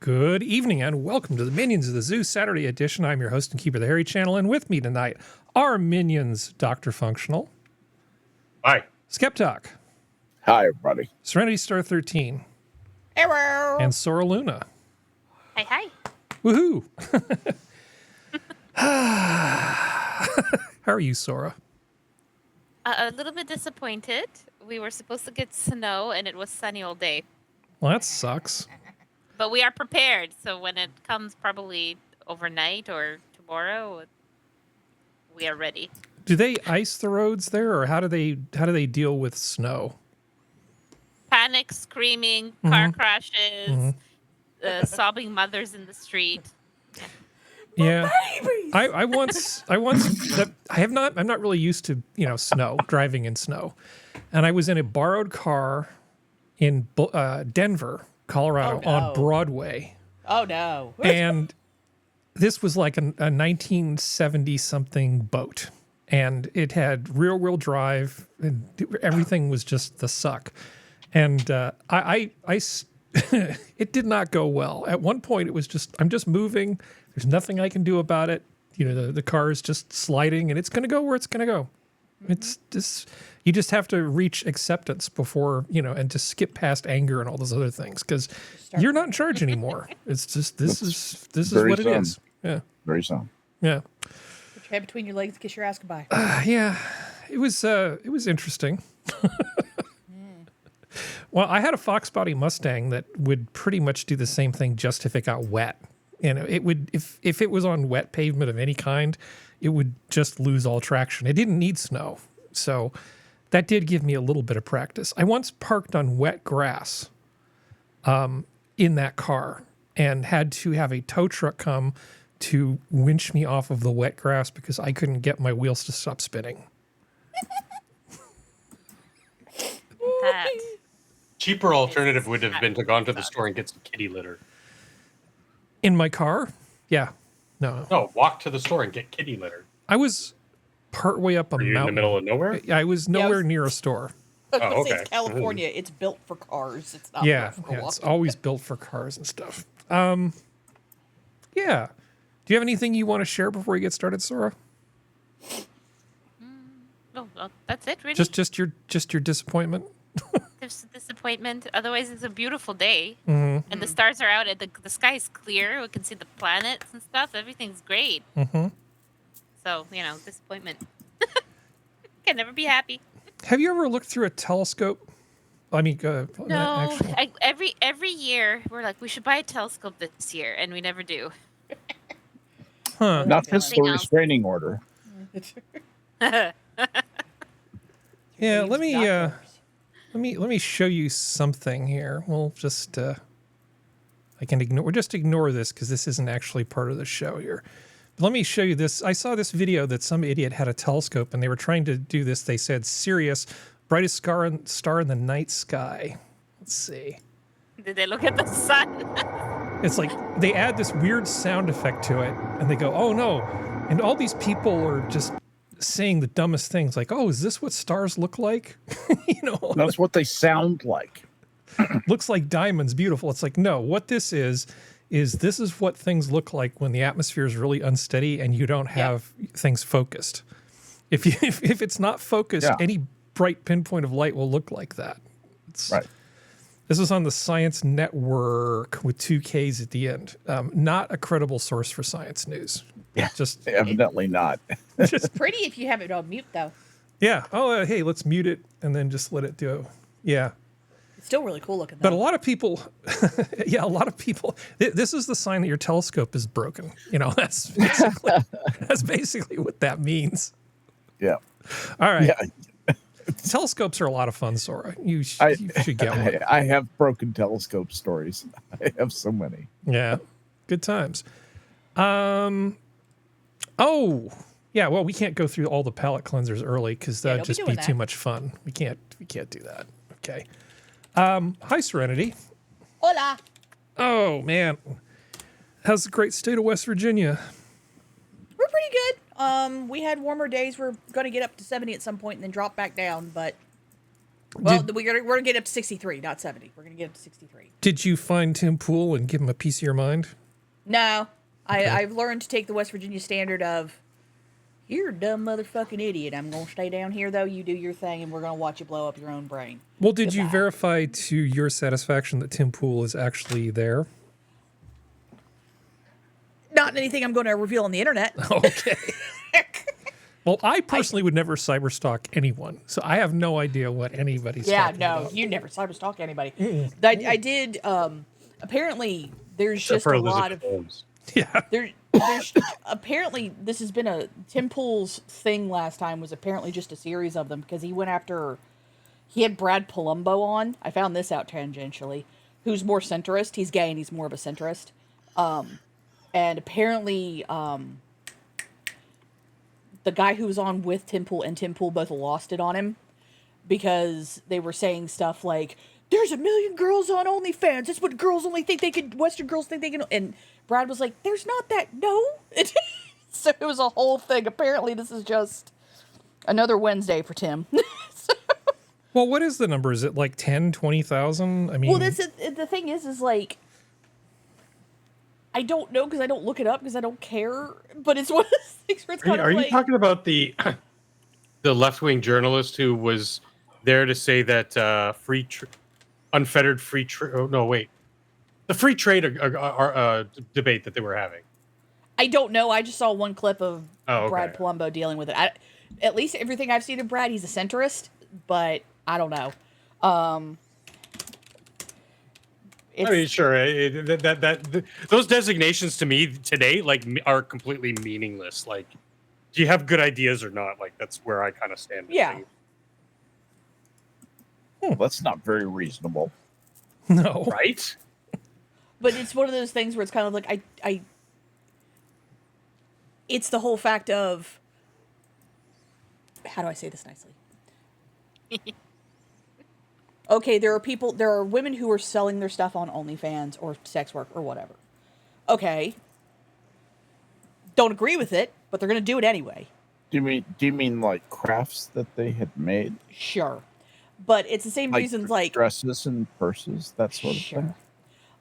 Good evening and welcome to the Minions of the Zoo Saturday edition. I'm your host and keeper of the Harry channel, and with me tonight are Minions DrFunctional. Hi. SkepTok. Hi, everybody. Serenity Star 13. Hello. And Sora Luna. Hi, hi. Woohoo! How are you, Sora? A little bit disappointed. We were supposed to get snow, and it was sunny all day. Well, that sucks. But we are prepared, so when it comes probably overnight or tomorrow, we are ready. Do they ice the roads there, or how do they deal with snow? Panic, screaming, car crashes, sobbing mothers in the street. Yeah, I'm not really used to, snow, driving in snow. And I was in a borrowed car in Denver, Colorado, on Broadway. Oh, no. And this was like a 1970 something boat. And it had rear wheel drive and everything was just the suck. And it did not go well. At one point, it was just, I'm just moving. There's nothing I can do about it. The car is just sliding and it's going to go where it's going to go. It's just, you just have to reach acceptance before, and to skip past anger and all those other things because you're not in charge anymore. It's just, this is what it is. Yeah. Very soon. Yeah. Put your head between your legs, kiss your ass goodbye. Yeah. It was interesting. Well, I had a Fox Body Mustang that would pretty much do the same thing just if it got wet. It would, if it was on wet pavement of any kind, it would just lose all traction. It didn't need snow. So that did give me a little bit of practice. I once parked on wet grass in that car and had to have a tow truck come to winch me off of the wet grass because I couldn't get my wheels to stop spinning. That. Cheaper alternative would have been to go to the store and get some kitty litter. In my car? Yeah. No. No, walk to the store and get kitty litter. I was partway up a Are you mountain. in the middle of nowhere? I was nowhere near a store. Oh, okay. It's California. It's built for cars. It's not Yeah, built for it's walking. always built for cars and stuff. Yeah. Do you have anything you want to share before we get started, Sora? Oh, well, that's it, really. Just your disappointment. There's disappointment. Otherwise, it's a beautiful day, and the stars are out, and the sky is clear. We can see the planets and stuff. Everything's great. So, disappointment. Can never be happy. Have you ever looked through a telescope? I mean, No, actually. every year we're like, we should buy a telescope this year, and we never do. Huh. Not since the Something else. restraining order. Yeah, let me show you something here. We'll just we'll just ignore this because this isn't actually part of the show here. But let me show you this. I saw this video that some idiot had a telescope and they were trying to do this. They said Sirius, brightest star in the night sky. Let's see. Did they look at the sun? It's like they add this weird sound effect to it and they go, "Oh no." And all these people are just saying the dumbest things like, "Oh, is this what stars look like?" That's what they sound like. Looks like diamonds, beautiful. It's like, no, what this is this is what things look like when the atmosphere is really unsteady and you don't have things focused. If it's not focused, any bright pinpoint of light will look like that. Right. This is on the Science Network with 2 Ks at the end. Not a credible source for science news. Yeah, just evidently not. It's pretty if you have it on mute, though. Yeah. Oh, hey, let's mute it and then just let it do. Yeah. It's still really cool looking, though. But a lot of people, this is the sign that your telescope is broken. That's basically what that means. Yeah. All right. Yeah. Telescopes are a lot of fun, Sora. You should get one. I have broken telescope stories. I have so many. Yeah. Good times. Oh, yeah. Well, we can't go through all the palette cleansers early because that'd don't be just doing be too that. much fun. We can't do that. Okay. Hi, Serenity. Hola. Oh, man. How's the great state of West Virginia? We're pretty good. We had warmer days. We're going to get up to 70 at some point and then drop back down, but Well, we're gonna get up to 63, not 70. We're gonna get up to 63. Did you find Tim Pool and give him a piece of your mind? No, Okay. I've learned to take the West Virginia standard of, you're a dumb motherfucking idiot. I'm gonna stay down here though. You do your thing, and we're gonna watch you blow up your own brain. Well, did you Goodbye. verify to your satisfaction that Tim Pool is actually there? Not anything I'm going to reveal on the internet. Okay. Well, I personally would never cyberstalk anyone, so I have no idea what anybody's Yeah, talking no, about. you never cyberstalk anybody. I did. Apparently, there's Except just for a Elizabeth lot of Holmes. Yeah. there's apparently this has been a Tim Pool's thing. Last time was apparently just a series of them because he went after. He had Brad Palumbo on. I found this out tangentially. Who's more centrist? He's gay and he's more of a centrist. And apparently, the guy who was on with Tim Pool and Tim Pool both lost it on him because they were saying stuff like, "There's a million girls on OnlyFans. That's what girls only think they can. Western girls think they can." And Brad was like, "There's not that. No." So it was a whole thing. Apparently, this is just another Wednesday for Tim. Well, what is the number? Is it like 10, 20,000? I mean, Well, the thing is like, I don't know because I don't look it up because I don't care. But it's one of those things where it's kind Are of you like, talking about the left-wing journalist who was there to say that unfettered free trade? Oh, no, wait. The free trade debate that they were having. I don't know. I just saw one clip of Oh, okay. Brad Palumbo dealing with it. At least everything I've seen of Brad, he's a centrist, but I don't know. I mean, sure. Those designations to me today, are completely meaningless. Like, do you have good ideas or not? Like, that's where I kind of stand. with Yeah. things. Well, that's not very reasonable. no. Right? But it's one of those things where it's kind of like it's the whole fact of, how do I say this nicely? Okay, there are women who are selling their stuff on OnlyFans or sex work or whatever. Okay. Don't agree with it, but they're going to do it anyway. Do you mean like crafts that they had made, Sure. But it's the same like reasons like dresses and purses, that sort of sure.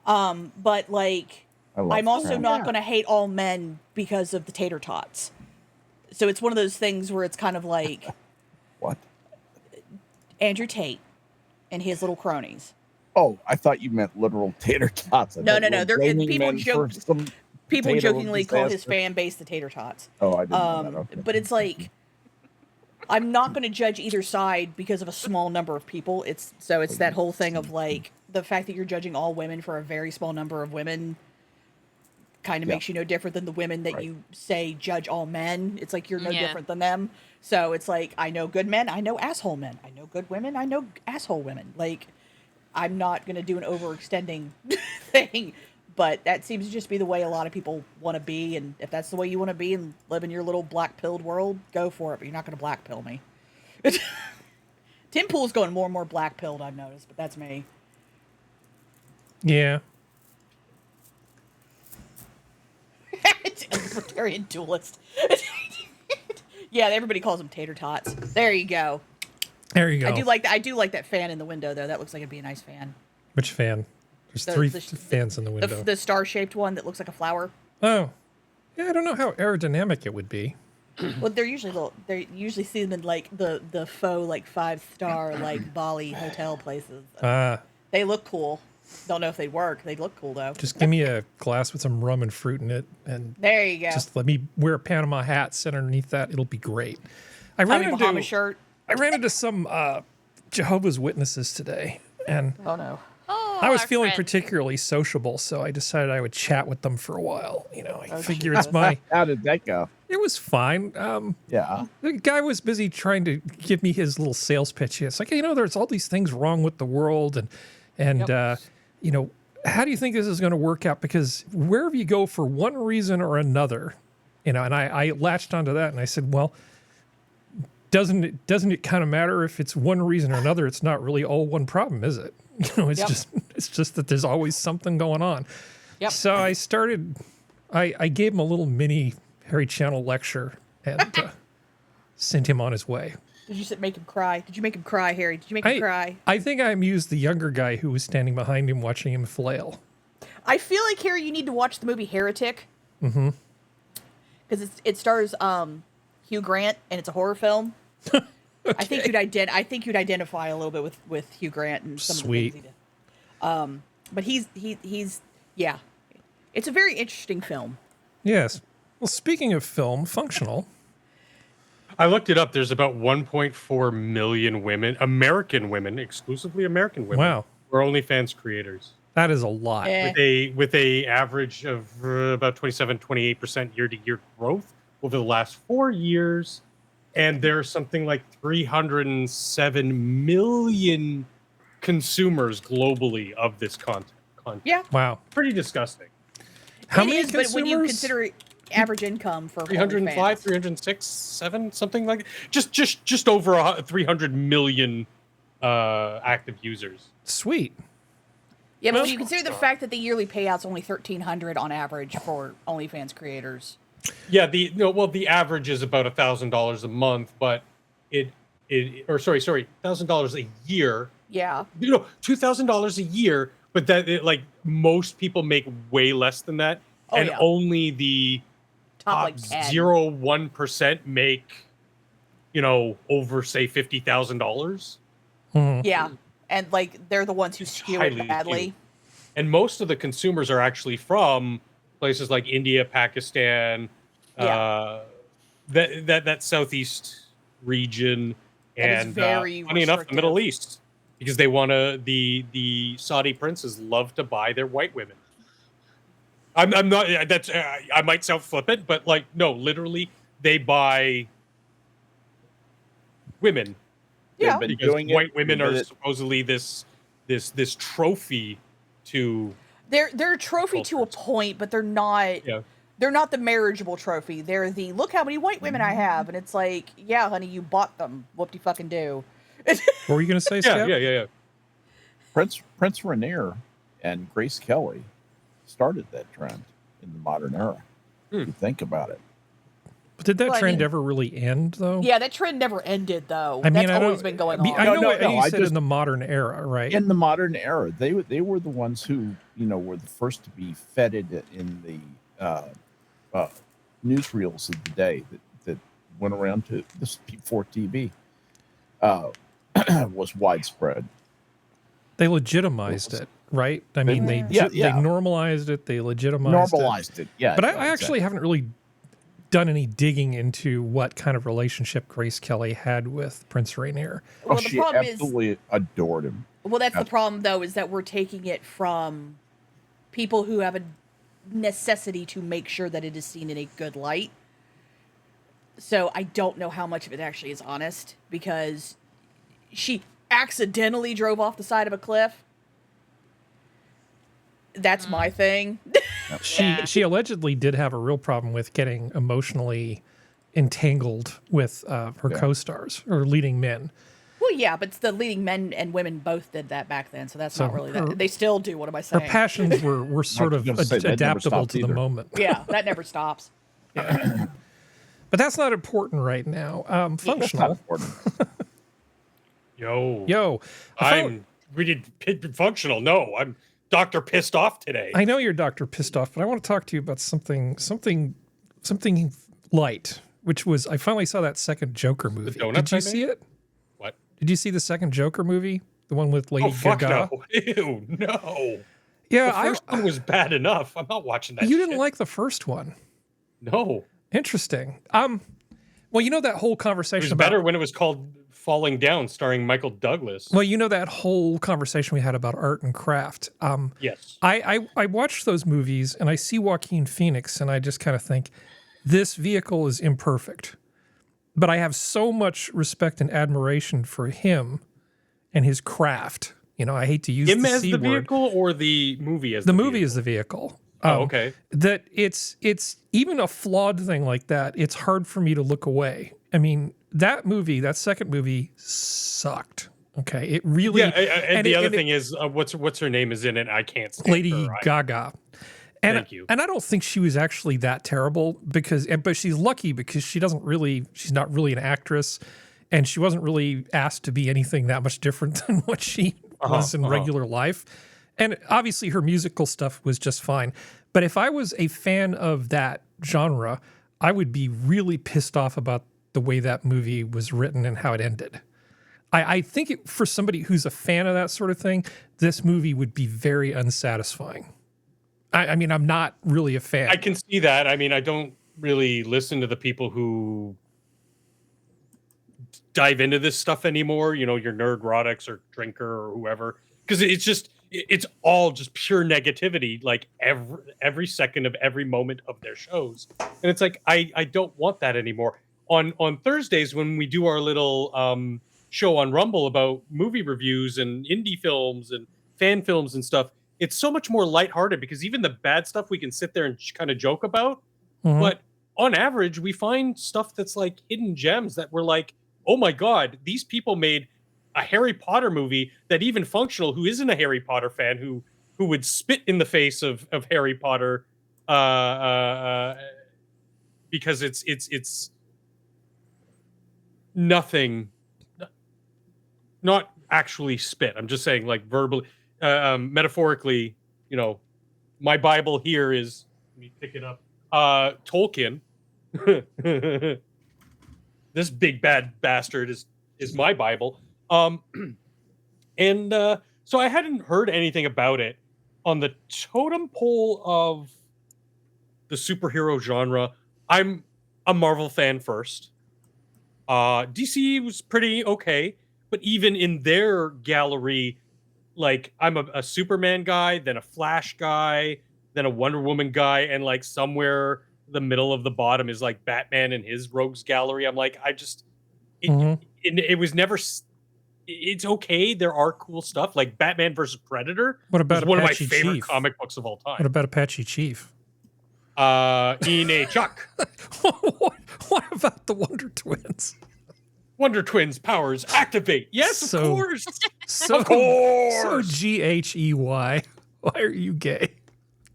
thing? But like I love I'm also crafts. not going to hate all men because of the tater tots. So it's one of those things where it's kind of like What? Andrew Tate and his little cronies. Oh, I thought you meant literal tater tots. I No, thought no, you no, were they're- blaming people men joke- for some People potato jokingly call his disaster. fan base the tater tots. Oh, I didn't know that. Okay. But it's like I'm not going to judge either side because of a small number of people. It's that whole thing of like the fact that you're judging all women for a very small number of women kind of Yeah. makes you no different than the women that Right. you say judge all men. It's like you're no Yeah. different than them. So it's like I know good men, I know asshole men. I know good women, I know asshole women. Like I'm not going to do an overextending thing. But that seems to just be the way a lot of people want to be. And if that's the way you want to be and live in your little black-pilled world, go for it. But you're not going to black-pill me. Tim Pool's going more and more black-pilled, I've noticed. But that's me. Yeah. It's a libertarian duelist. Yeah, everybody calls them tater tots. There you go. There you go. I do like that fan in the window, though. That looks like it'd be a nice fan. Which fan? There's The- three the- fans in the window. The star-shaped one that looks like a flower. Oh. Yeah, I don't know how aerodynamic it would be. Well, they're usually see them in like the faux like 5-star like Bali hotel places. They look cool. Don't know if they work. They look cool though. Just give me a glass with some rum and fruit in it, and There you go. just let me wear a Panama hat, sit underneath that. It'll be great. I Tommy Bahama shirt. ran into some Jehovah's Witnesses today, and Oh no. Oh, I was our feeling friend. particularly sociable, so I decided I would chat with them for a while. You know, I Oh, figure Jesus. it's my. How did that go? It was fine. Yeah. The guy was busy trying to give me his little sales pitch. It's like, there's all these things wrong with the world, and how do you think this is going to work out? Because wherever you go for one reason or another, and I latched onto that, and I said, well, doesn't it kind of matter if it's one reason or another? It's not really all one problem, is it? It's Yep. just that there's always something going on. Yep. So I gave him a little mini Harry Channel lecture and sent him on his way. Did you make him cry? Did you make him cry, Harry? Did you make him cry? I think I amused the younger guy who was standing behind him watching him flail. I feel like, Harry, you need to watch the movie Heretic. Mm-hmm. Because it stars Hugh Grant, and it's a horror film. Okay. I think you'd identify a little bit with Hugh Grant and some of the things he did. But he's yeah, it's a very interesting film. Yes. Well, speaking of film, Functional. I looked it up. There's about 1.4 million women, American women, exclusively American women, Wow, who are OnlyFans creators. that is a lot. With a average of about 28% year-to-year growth over the last 4 years, and there's something like 307 million consumers globally of this content. Yeah. Wow. Pretty disgusting. How many is, consumers? but when you consider average income for 305, 306, 7, something like just over 300 million active users. Sweet. Yeah, but when you consider the fact that the yearly payout's only $1,300 on average for OnlyFans creators. Yeah, the average is about $1,000 a month, but $1,000 a year. Yeah. $2,000 a year, but that most people make way less than that, and only the top 0.1% make over say $50,000. Yeah, and they're the ones who skew it badly. Few. And most of the consumers are actually from places like India, Pakistan, that southeast region, and funny enough, the Middle East, because they want to. The Saudi princes love to buy their white women. I'm not. That's I might sound flippant, but no, literally, they buy women. Yeah, because white women are supposedly this trophy to. They're a trophy to a point, but they're not. Yeah. They're not the marriageable trophy. They're the look how many white women I have, and it's like, yeah, honey, you bought them. Whoop-de fucking do. What were you gonna say, Scott? Yeah. Prince Rainier and Grace Kelly started that trend in the modern era. If you think about it. But did that trend ever really end, though? Yeah, that trend never ended, though. I mean, that's always been going on. I know what you said in the modern era, right? In the modern era, they were the ones who were the first to be feted in the newsreels of the day that went around to this before TV was widespread. They legitimized it, right? I mean, they normalized it. They legitimized it. Yeah. But I actually haven't really done any digging into what kind of relationship Grace Kelly had with Prince Rainier. Well, she absolutely adored him. Well, that's the problem, though, is that we're taking it from people who have a necessity to make sure that it is seen in a good light. So I don't know how much of it actually is honest, because she accidentally drove off the side of a cliff. That's my thing. She allegedly did have a real problem with getting emotionally entangled with her co-stars or leading men. Well, yeah, but the leading men and women both did that back then, so that's not really that. They still do. What am I saying? Her passions were sort of adaptable to the moment. Yeah, that never stops. Yeah. But that's not important right now. Functional. Yo. We did Functional. No, I'm Dr. Pissed Off today. I know you're Dr. Pissed Off, but I want to talk to you about something light, which was I finally saw that second Joker movie. Did you see it? What? Did you see the second Joker movie? The one with Lady Gaga? No. Ew, no. Yeah, the first one was bad enough. I'm not watching that. You didn't like the first one? No. Interesting. Well, that whole conversation it was better when it was called Falling Down, starring Michael Douglas. Well, that whole conversation we had about art and craft. Yes. I watched those movies and I see Joaquin Phoenix and I just kind of think this vehicle is imperfect. But I have so much respect and admiration for him and his craft. I hate to use him the as C the word. Vehicle or the movie as the movie vehicle? is the vehicle. Okay. That it's even a flawed thing like that. It's hard for me to look away. I mean, that second movie sucked. Okay, it really. Yeah, and the other thing is, what's her name is in it? I can't stand Lady Gaga. And, Thank you. And I don't think she was actually that terrible but she's lucky because she's not really an actress, and she wasn't really asked to be anything that much different than what she was in regular life. And obviously her musical stuff was just fine. But if I was a fan of that genre, I would be really pissed off about the way that movie was written and how it ended. I think for somebody who's a fan of that sort of thing, this movie would be very unsatisfying. I mean, I'm not really a fan. I can see that. I mean, I don't really listen to the people who dive into this stuff anymore. You know, your Nerdrotics or Drinker or whoever, because it's all just pure negativity. Like every second of every moment of their shows, and it's like I don't want that anymore. On Thursdays when we do our little show on Rumble about movie reviews and indie films and fan films and stuff, it's so much more lighthearted because even the bad stuff we can sit there and kind of joke about. Mm-hmm. But on average, we find stuff that's like hidden gems that we're like, oh my God, these people made a Harry Potter movie that even Functional, who isn't a Harry Potter fan, who would spit in the face of Harry Potter because it's nothing. Not actually spit. I'm just saying, like, verbally, metaphorically, you know, my Bible here is, let me pick it up. Tolkien. This big bad bastard is my Bible. So I hadn't heard anything about it. On the totem pole of the superhero genre, I'm a Marvel fan first. DC was pretty okay. But even in their gallery, like I'm a Superman guy, then a Flash guy, then a Wonder Woman guy, and like somewhere the middle of the bottom is like Batman and his rogues gallery. I'm like, it was never. It's okay. There are cool stuff like Batman versus Predator. What about one Apache of my favorite Chief? comic books of all time? What about Apache Chief? In a Chuck. What about the Wonder Twins? Wonder Twins powers activate. Yes, of course. Of course. So GHEY. Why are you gay?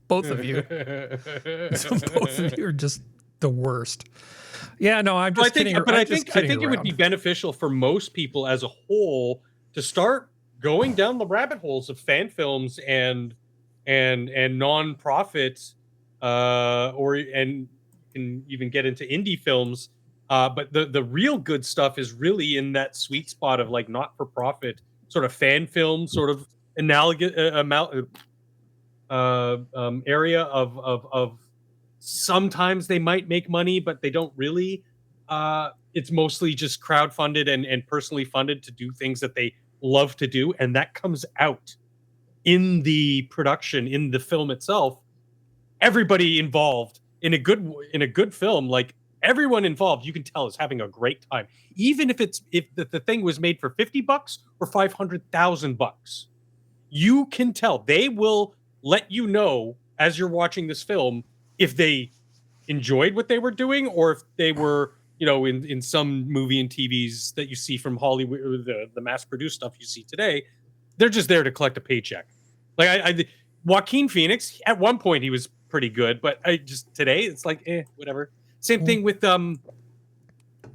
Both of you. Both of you are just the worst. Yeah, no, I'm just kidding. But I think it would be beneficial for most people as a whole to start going down the rabbit holes of fan films and non-profit and can even get into indie films. But the real good stuff is really in that sweet spot of like not-for-profit sort of fan film, sort of analogous area of sometimes they might make money, but they don't really. It's mostly just crowdfunded and personally funded to do things that they love to do, and that comes out in the production, in the film itself. Everybody involved in a good film, like. Everyone involved, you can tell, is having a great time, even if the thing was made for $50 or $500,000. You can tell. They will let you know as you're watching this film if they enjoyed what they were doing or if they were, you know, in some movie and TVs that you see from Hollywood, or the mass-produced stuff you see today. They're just there to collect a paycheck. Like Joaquin Phoenix, at one point he was pretty good, but today it's like whatever. Same thing with Pedro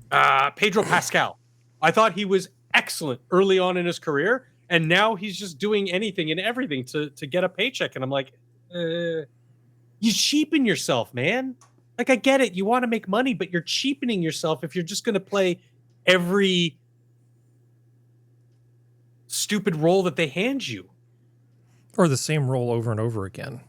Pascal. I thought he was excellent early on in his career, and now he's just doing anything and everything to get a paycheck. And I'm like, you cheapen yourself, man. Like, I get it. You want to make money, but you're cheapening yourself if you're just going to play every stupid role that they hand you. Or the same role over and over again.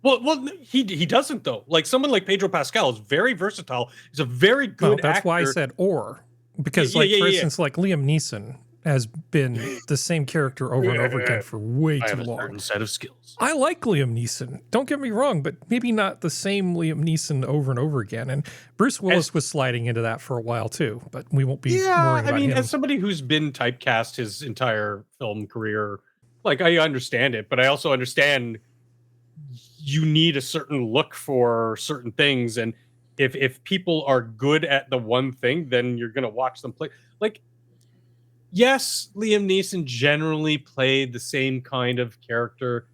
Well, he doesn't though. Like someone like Pedro Pascal is very versatile. He's a very good actor. That's why I said or, because for instance, like Liam Neeson has been the same character over and over again for way too long. Certain set of skills. I like Liam Neeson. Don't get me wrong, but maybe not the same Liam Neeson over and over again. And Bruce Willis was sliding into that for a while too, but we won't be worrying about him. As somebody who's been typecast his entire film career, like I understand it, but I also understand you need a certain look for certain things, and if people are good at the one thing, then you're gonna watch them play. Like, yes, Liam Neeson generally played the same kind of character,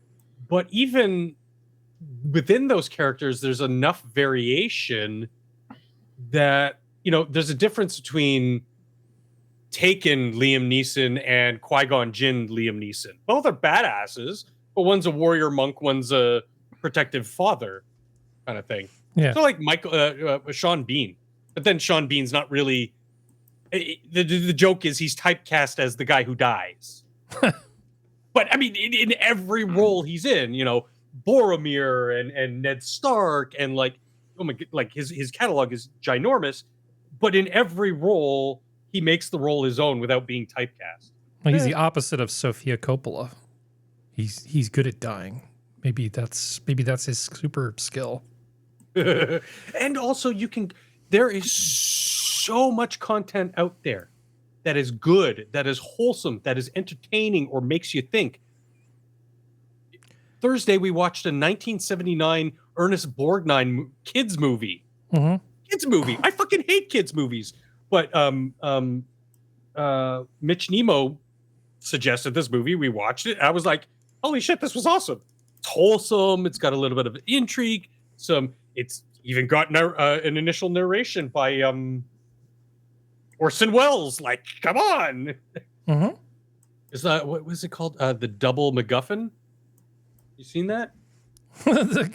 but even within those characters, there's enough variation that, you know, there's a difference between Taken Liam Neeson and Qui-Gon Jinn Liam Neeson. Both are badasses, but one's a warrior monk, one's a protective father kind of thing. Yeah. So like Sean Bean. But then Sean Bean's not really... The joke is he's typecast as the guy who dies. But I mean, in every role he's in, you know, Boromir and Ned Stark and like, oh my god, like his catalog is ginormous. But in every role, he makes the role his own without being typecast. Well, he's the opposite of Sofia Coppola. He's good at dying. Maybe that's his super skill. And also, there is so much content out there that is good, that is wholesome, that is entertaining, or makes you think. Thursday, we watched a 1979 Ernest Borgnine kids movie. Mm-hmm. Kids movie. I fucking hate kids movies. But Mitch Nemo suggested this movie. We watched it. I was like, holy shit, this was awesome. It's wholesome. It's got a little bit of intrigue. It's even got an initial narration by Orson Welles. Like, come on. Mm-hmm. Is that, what was it called? The Double MacGuffin? You seen that? The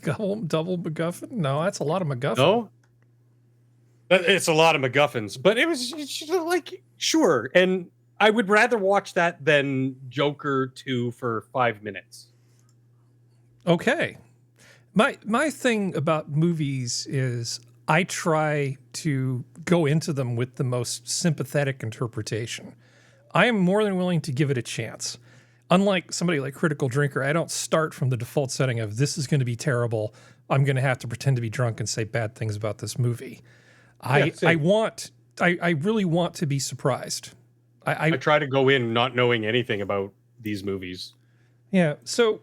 double MacGuffin? No, that's a lot of MacGuffin. No? It's a lot of MacGuffins, but it was like, sure. And I would rather watch that than Joker 2 for 5 minutes. Okay. My thing about movies is I try to go into them with the most sympathetic interpretation. I am more than willing to give it a chance. Unlike somebody like Critical Drinker, I don't start from the default setting of this is going to be terrible. I'm going to have to pretend to be drunk and say bad things about this movie. I really want to be surprised. I try to go in not knowing anything about these movies. Yeah. So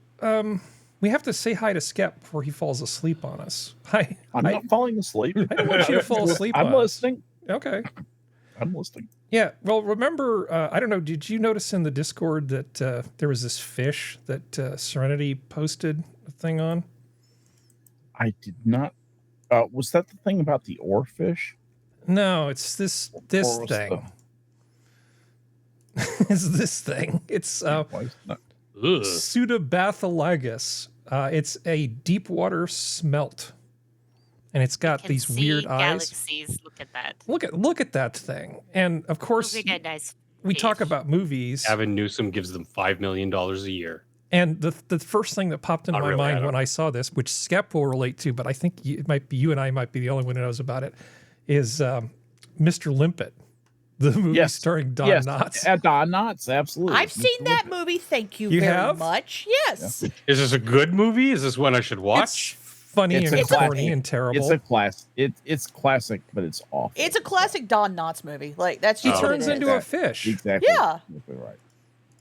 we have to say hi to Skep before he falls asleep on us. Hi. I'm not falling asleep. I don't want you to fall asleep I'm on us. listening. Okay. I'm listening. Yeah. Well, remember, I don't know, did you notice in the Discord that there was this fish that Serenity posted a thing on? I did not. Was that the thing about the oarfish? No, it's this thing. It's this thing. It's Pseudobathalagus. It's a deep water smelt. And it's got these weird galaxies. eyes. Look at that. Look at that thing. And of course, we talk about movies. Gavin Newsom gives them $5 million a year. And the first thing that popped into my mind when I saw this, which Skep will relate to, but I think it might be you and I might be the only one who knows about it, is Mr. Limpet, the movie starring Don Knotts. Don Knotts, absolutely. I've seen that movie. Thank you very much. Yes. Yeah. Is this a good movie? Is this one I should watch? It's funny and corny and terrible. It's a class. It's classic, but it's awful. It's a classic Don Knotts movie. Like that's he just turns into a fish. Exactly. Yeah. Exactly right.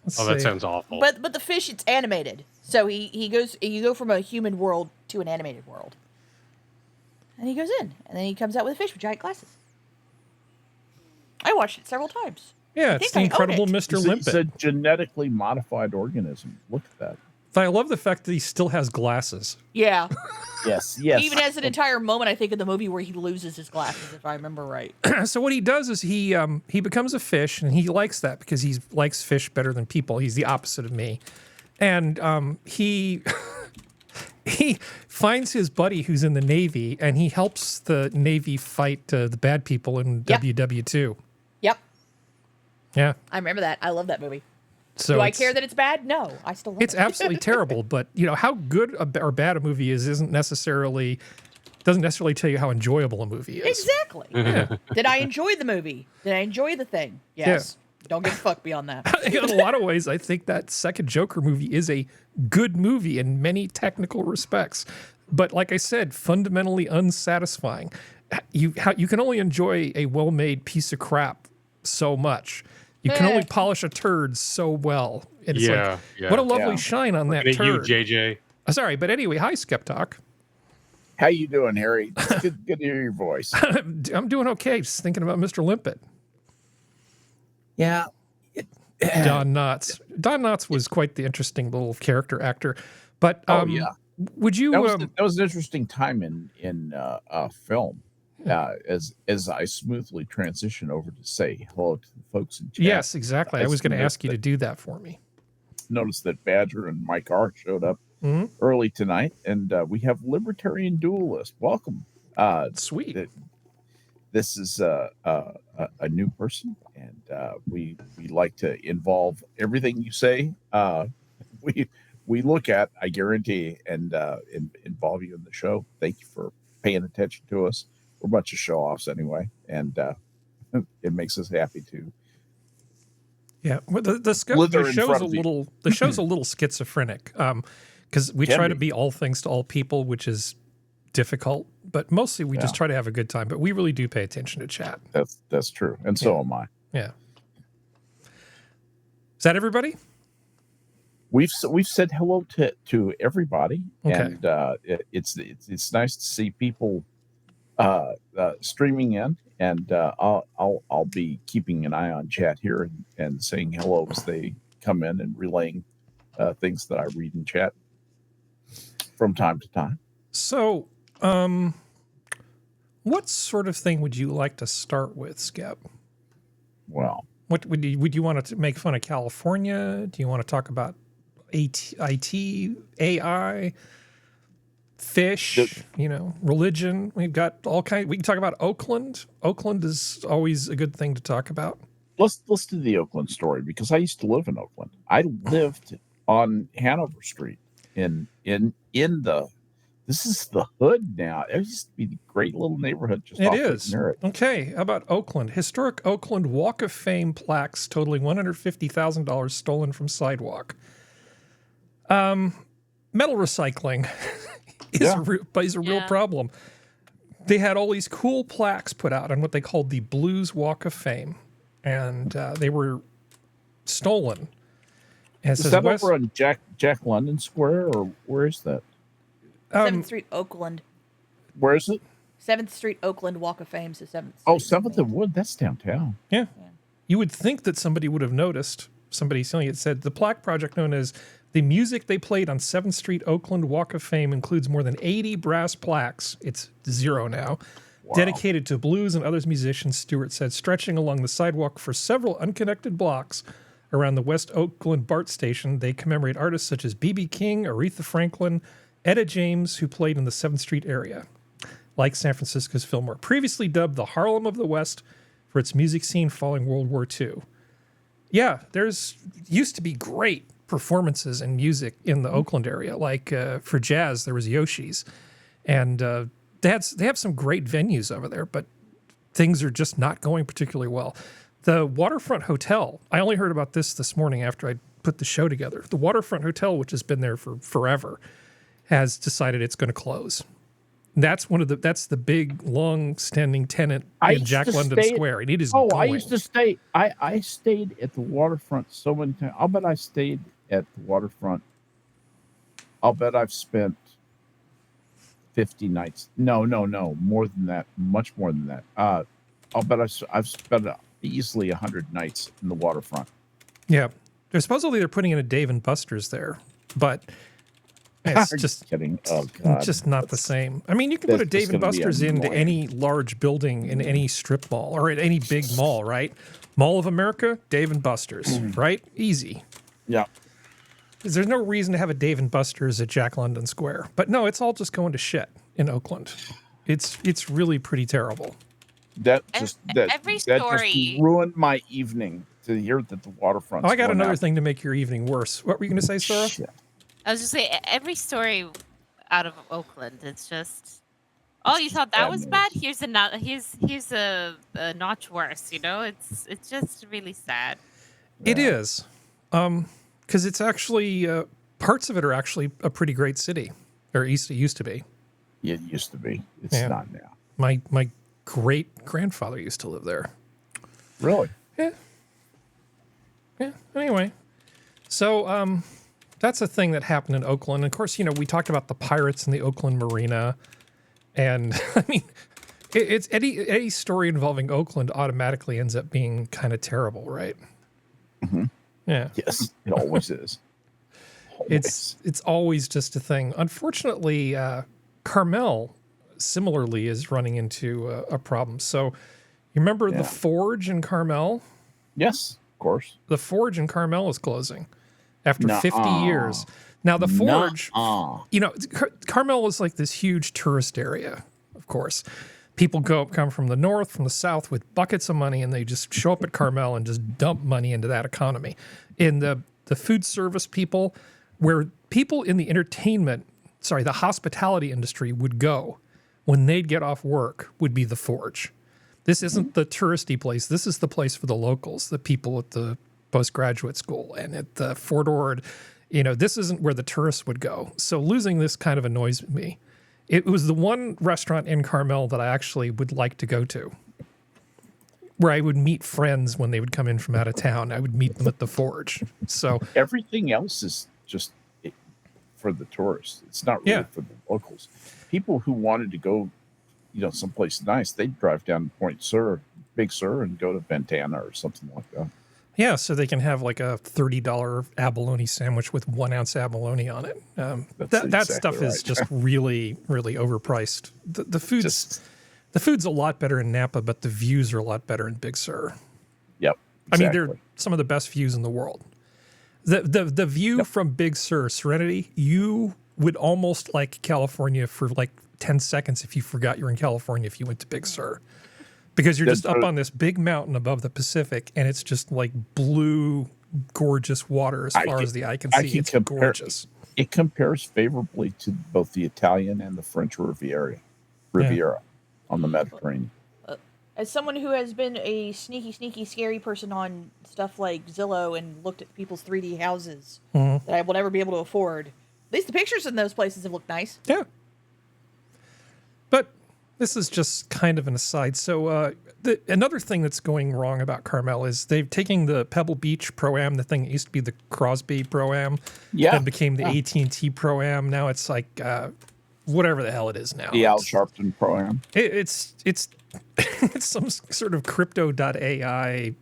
That sounds awful. But the fish, it's animated. So you go from a human world to an animated world. And he goes in, and then he comes out with a fish with giant glasses. I watched it several times. Yeah, it's the incredible Mr. Limpet. It's a genetically modified organism. Look at that. I love the fact that he still has glasses. Yeah. Yes. He even has an entire moment, I think, in the movie where he loses his glasses, if I remember right. So what he does is he becomes a fish, and he likes that because he likes fish better than people. He's the opposite of me. And he finds his buddy who's in the Navy, and he helps the Navy fight the bad people in WW2. Yep. Yeah. I remember that. I love that movie. So do I care that it's bad? No, I still love it. It's absolutely terrible, but you know how good or bad a movie is doesn't necessarily tell you how enjoyable a movie is. Exactly. Yeah. Did I enjoy the movie? Did I enjoy the thing? Yes. Yeah. Don't give a fuck beyond that. In a lot of ways, I think that second Joker movie is a good movie in many technical respects, but like I said, fundamentally unsatisfying. You can only enjoy a well-made piece of crap so much. You can only polish a turd so well. It's what a lovely shine on that turd. You, JJ. Sorry, but anyway, hi, SkepTok. How you doing, Harry? It's good to hear your voice. I'm doing okay. Just thinking about Mr. Limpet. Yeah. Don Knotts. Don Knotts was quite the interesting little character actor. But would you? That was an interesting time in film. as I smoothly transition over to say hello to the folks in chat. Yes, exactly. I was going to ask you to do that for me. Notice that Badger and Mike R showed up early tonight, and we have Libertarian Duelist. Welcome. Sweet. This is a new person, and we like to involve everything you say. We look at, I guarantee, and involve you in the show. Thank you for paying attention to us. We're a bunch of show-offs anyway, and it makes us happy to. Yeah, well, the show's a little schizophrenic because we try to be all things to all people, which is difficult, but mostly we just try to have a good time. But we really do pay attention to chat. That's true, and so am I. Yeah. Is that everybody? We've said hello to everybody, and it's nice to see people streaming in, and I'll be keeping an eye on chat here and saying hello as they come in and relaying things that I read in chat from time to time. So, what sort of thing would you like to start with, Skep? Well, what would you want to make fun of California? Do you want to talk about IT, AI, fish, religion? We've got all kinds. We can talk about Oakland. Oakland is always a good thing to talk about. Let's do the Oakland story, because I used to live in Oakland. I lived on Hanover Street in the. This is the hood now. It used to be a great little neighborhood. It is. Okay, how about Oakland? Historic Oakland Walk of Fame plaques totaling $150,000 stolen from sidewalk. Metal recycling is a real problem. They had all these cool plaques put out on what they called the Blues Walk of Fame, and they were stolen. And is that over on Jack London Square, or where is that? 7th Street, Oakland. Where is it? 7th Street, Oakland Walk of Fame. So 7th Street. Oh, 7th and Wood. That's downtown. Yeah. You would think that somebody would have noticed. Somebody selling it said the plaque project known as the music they played on 7th Street, Oakland Walk of Fame includes more than 80 brass plaques. It's 0 now. Wow. Dedicated to blues and other musicians, Stewart said, stretching along the sidewalk for several unconnected blocks around the West Oakland BART station. They commemorate artists such as B.B. King, Aretha Franklin, Etta James, who played in the 7th Street area, like San Francisco's Fillmore, previously dubbed the Harlem of the West for its music scene following World War II. Yeah, there's used to be great performances and music in the Oakland area. Like for jazz, there was Yoshi's, and they have some great venues over there, but things are just not going particularly well. The Waterfront Hotel, I only heard about this morning after I put the show together. The Waterfront Hotel, which has been there for forever, has decided it's going to close. That's the big, long-standing tenant in Jack London Square, and it is going. I used to stay. I stayed at the Waterfront so many times. I'll bet I stayed at the Waterfront. I'll bet I've spent 50 nights. No, more than that. Much more than that. I'll bet I've spent easily 100 nights in the Waterfront. Yeah, they're putting in a Dave & Buster's there, but. It's just kidding. Oh, God. Just not the same. I mean, you can put a Dave & Buster's into any large building in any strip mall or at any big mall, right? Mall of America, Dave & Buster's, right? Easy. Yeah. Because there's no reason to have a Dave & Buster's at Jack London Square. But no, it's all just going to shit in Oakland. It's really pretty terrible. That just ruined my evening to hear that the Waterfront. I got another thing to make your evening worse. What were you going to say, Sora? Shit. I was just saying, every story out of Oakland, it's just, oh, you thought that was bad? Here's a notch worse. It's just really sad. It is, because it's actually parts of it are actually a pretty great city, or it used to be. It used to be. It's not now. My great grandfather used to live there. Really? Yeah. Anyway, so that's a thing that happened in Oakland. And of course, we talked about the pirates in the Oakland Marina. And I mean, it's any story involving Oakland automatically ends up being kind of terrible, right? Mm-hmm. Yeah. Yes, it always is. It's always just a thing. Unfortunately, Carmel, similarly is running into a problem. So, you remember the Forge in Carmel? Yes, of course. The Forge in Carmel is closing after 50 years. Now, the Forge, Carmel is like this huge tourist area, of course. People come from the north, from the south with buckets of money, and they just show up at Carmel and just dump money into that economy. In the food service people, where people in the the hospitality industry would go when they'd get off work would be the Forge. This isn't the touristy place. This is the place for the locals, the people at the postgraduate school and at the Fort Ord. This isn't where the tourists would go. So losing this kind of annoys me. It was the one restaurant in Carmel that I actually would like to go to, where I would meet friends when they would come in from out of town. I would meet them at the Forge. So everything else is just for the tourists. It's not really for the locals. People who wanted to go, someplace nice, they'd drive down to Point Sur, Big Sur, and go to Ventana or something like that. Yeah, so they can have like a $30 abalone sandwich with 1 ounce abalone on it. That stuff is just really, really overpriced. The food's a lot better in Napa, but the views are a lot better in Big Sur. Yep. Exactly. I mean, they're some of the best views in the world. The view from Big Sur, Serenity, you would almost like California for like 10 seconds if you forgot you're in California if you went to Big Sur. Because you're just up on this big mountain above the Pacific, and it's just like blue, gorgeous water as far as the eye can see. It's gorgeous. It compares favorably to both the Italian and the French Riviera on the Mediterranean. As someone who has been a sneaky, scary person on stuff like Zillow and looked at people's 3D houses that I will never be able to afford, at least the pictures in those places have looked nice. Yeah. But this is just kind of an aside. So another thing that's going wrong about Carmel is they've taken the Pebble Beach Pro-Am, the thing that used to be the Crosby Pro-Am, then became the AT&T Pro-Am. Now it's like whatever the hell it is now. The Al Sharpton Pro-Am. It's some sort of crypto.ai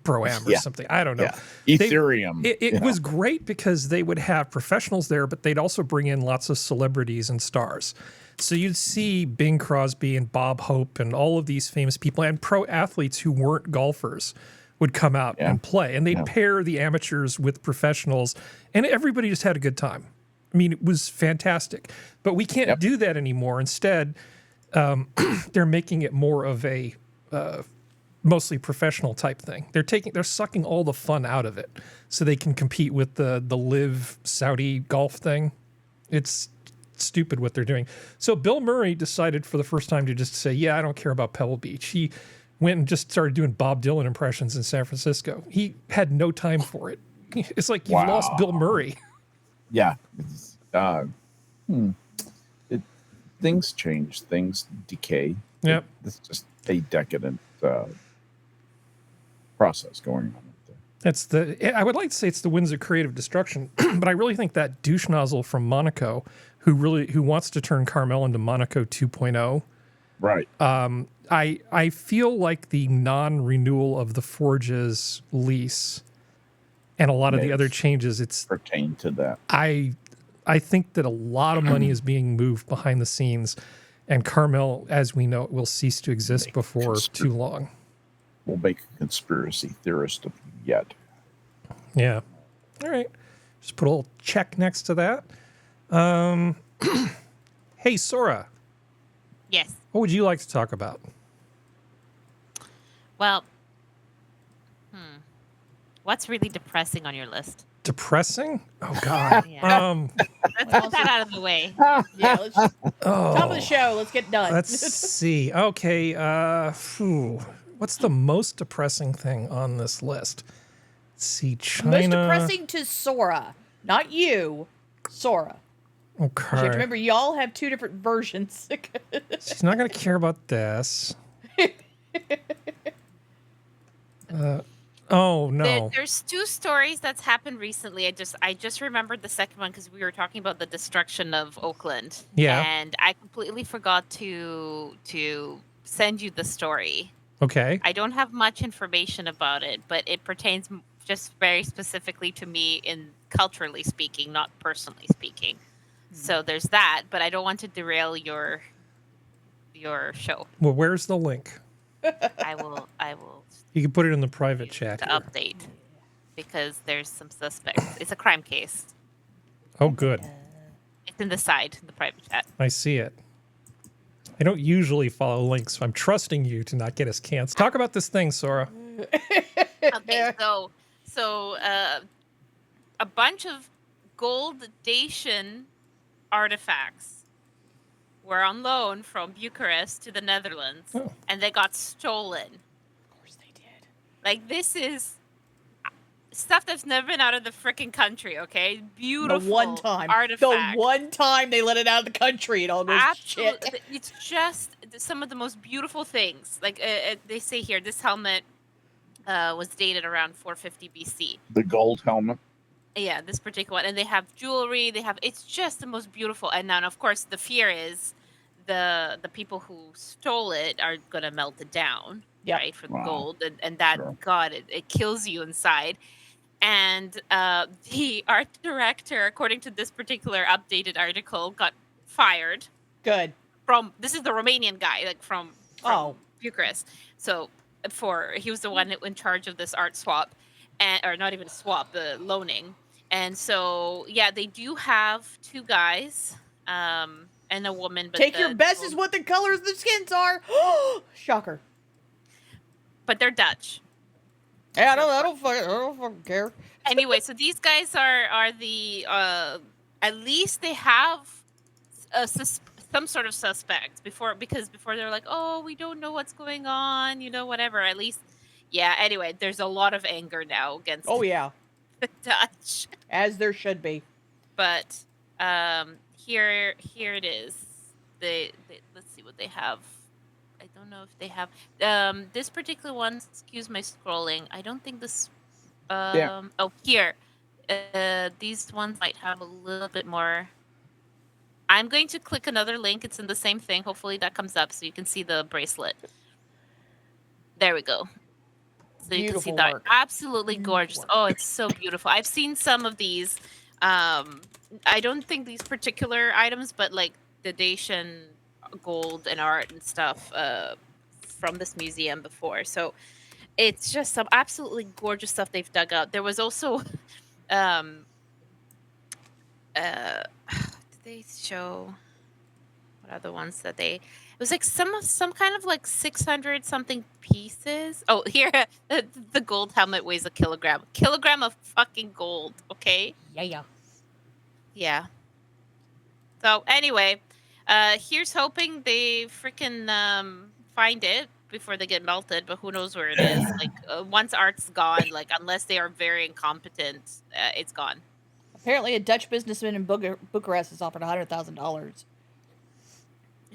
Pro-Am or something. I don't know. Yeah. Ethereum. It was great because they would have professionals there, but they'd also bring in lots of celebrities and stars. So you'd see Bing Crosby and Bob Hope and all of these famous people and pro athletes who weren't golfers would come out and play. And they'd pair the amateurs with professionals, and everybody just had a good time. I mean, it was fantastic. But we can't do that anymore. Instead, they're making it more of a mostly professional type thing. They're sucking all the fun out of it so they can compete with the Live Saudi golf thing. It's stupid what they're doing. So Bill Murray decided for the first time to just say, I don't care about Pebble Beach. He went and just started doing Bob Dylan impressions in San Francisco. He had no time for it. It's like you've lost Bill Murray. Yeah. Things change. Things decay. Yep. It's just a decadent process going on. I would like to say it's the winds of creative destruction, but I really think that douche nozzle from Monaco, who wants to turn Carmel into Monaco 2.0. Right. I feel like the non-renewal of the Forge's lease and a lot of the other changes, it's pertain to that. I think that a lot of money is being moved behind the scenes, and Carmel, as we know, it will cease to exist before too long. We'll make a conspiracy theorist of yet. Yeah. All right. Just put a little check next to that. Hey, Sora. Yes. What would you like to talk about? Well, what's really depressing on your list? Depressing? Oh God. Yeah. Let's get that out of the way. Yeah, let's just, top of the show. Let's get done. Let's see. Okay. What's the most depressing thing on this list? Let's see. China. Most depressing to Sora, not you, Sora. Okay. You have to remember, y'all have two different versions. She's not going to care about this. Oh no. There's two stories that's happened recently. I just remembered the second one because we were talking about the destruction of Oakland. Yeah. And I completely forgot to send you the story. Okay. I don't have much information about it, but it pertains just very specifically to me in culturally speaking, not personally speaking. So there's that, but I don't want to derail your your show. Well, where's the link? I will You can put it in the private chat to here. update because there's some suspects. It's a crime case. Oh, good. It's in the private chat. I see it. I don't usually follow links, so I'm trusting you to not get us canceled. Talk about this thing, Sora. Okay, so a bunch of gold Dacian artifacts were on loan from Bucharest to the Netherlands, and they got stolen. Of course they did. Like, this is stuff that's never been out of the freaking country, okay? Beautiful The one time. artifact. The one time they let it out of the country, it all goes to shit. Absolutely. It's just some of the most beautiful things. Like, they say here, this helmet was dated around 450 BC. The gold helmet. Yeah, this particular one. And they have jewelry. It's just the most beautiful. And now, of course, the fear is the people who stole it are going to melt it down, right, for the gold. And that, God, it kills you inside. And the art director, according to this particular updated article, got fired. Good. This is the Romanian guy, like from Bucharest. So he was the one in charge of this art swap, or not even a swap, the loaning. And so, yeah, they do have 2 guys and a woman. But Take your best is what the colors of the skins are. Shocker. But they're Dutch. Yeah, I don't fucking care. Anyway, so these guys are the at least they have some sort of suspect because before they're like, oh, we don't know what's going on, whatever. At least, yeah. Anyway, there's a lot of anger now against. Oh yeah. The Dutch. As there should be. But here it is. They let's see what they have. I don't know if they have this particular one. Excuse my scrolling. I don't think this. Oh, here. These ones might have a little bit more. I'm going to click another link. It's in the same thing. Hopefully that comes up so you can see the bracelet. There we go. So you can see that. Absolutely gorgeous. Oh, it's so beautiful. I've seen some of these. I don't think these particular items, but like the Dacian gold and art and stuff from this museum before. So it's just some absolutely gorgeous stuff they've dug out. There was also did they show what other ones that they it was like some kind of like 600 something pieces. Oh, here the gold helmet weighs a kilogram of fucking gold. Okay, yeah. So anyway, here's hoping they freaking find it before they get melted, but who knows where it is. Like once art's gone, like unless they are very incompetent, it's gone. Apparently a Dutch businessman in Bucharest has offered $100,000.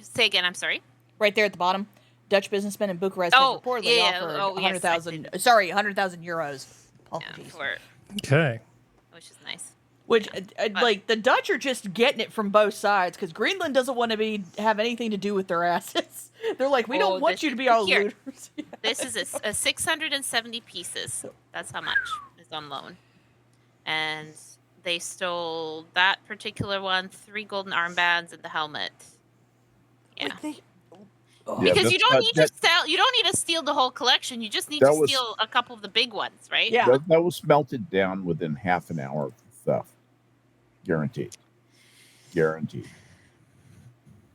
Say again, I'm sorry. Right there at the bottom. Dutch businessman in Bucharest has reportedly offered 100,000 euros. Apologies. Okay. Which is nice. Which, like, the Dutch are just getting it from both sides, because Greenland doesn't want to have anything to do with their assets. They're like, we don't want you to be our looters. This is a 670 pieces. That's how much is on loan. And they stole that particular one, 3 golden armbands, and the helmet. Yeah. Because you don't need to sell. You don't need to steal the whole collection. You just need to steal a couple of the big ones, right? Yeah. That was melted down within half an hour of the theft. Guaranteed.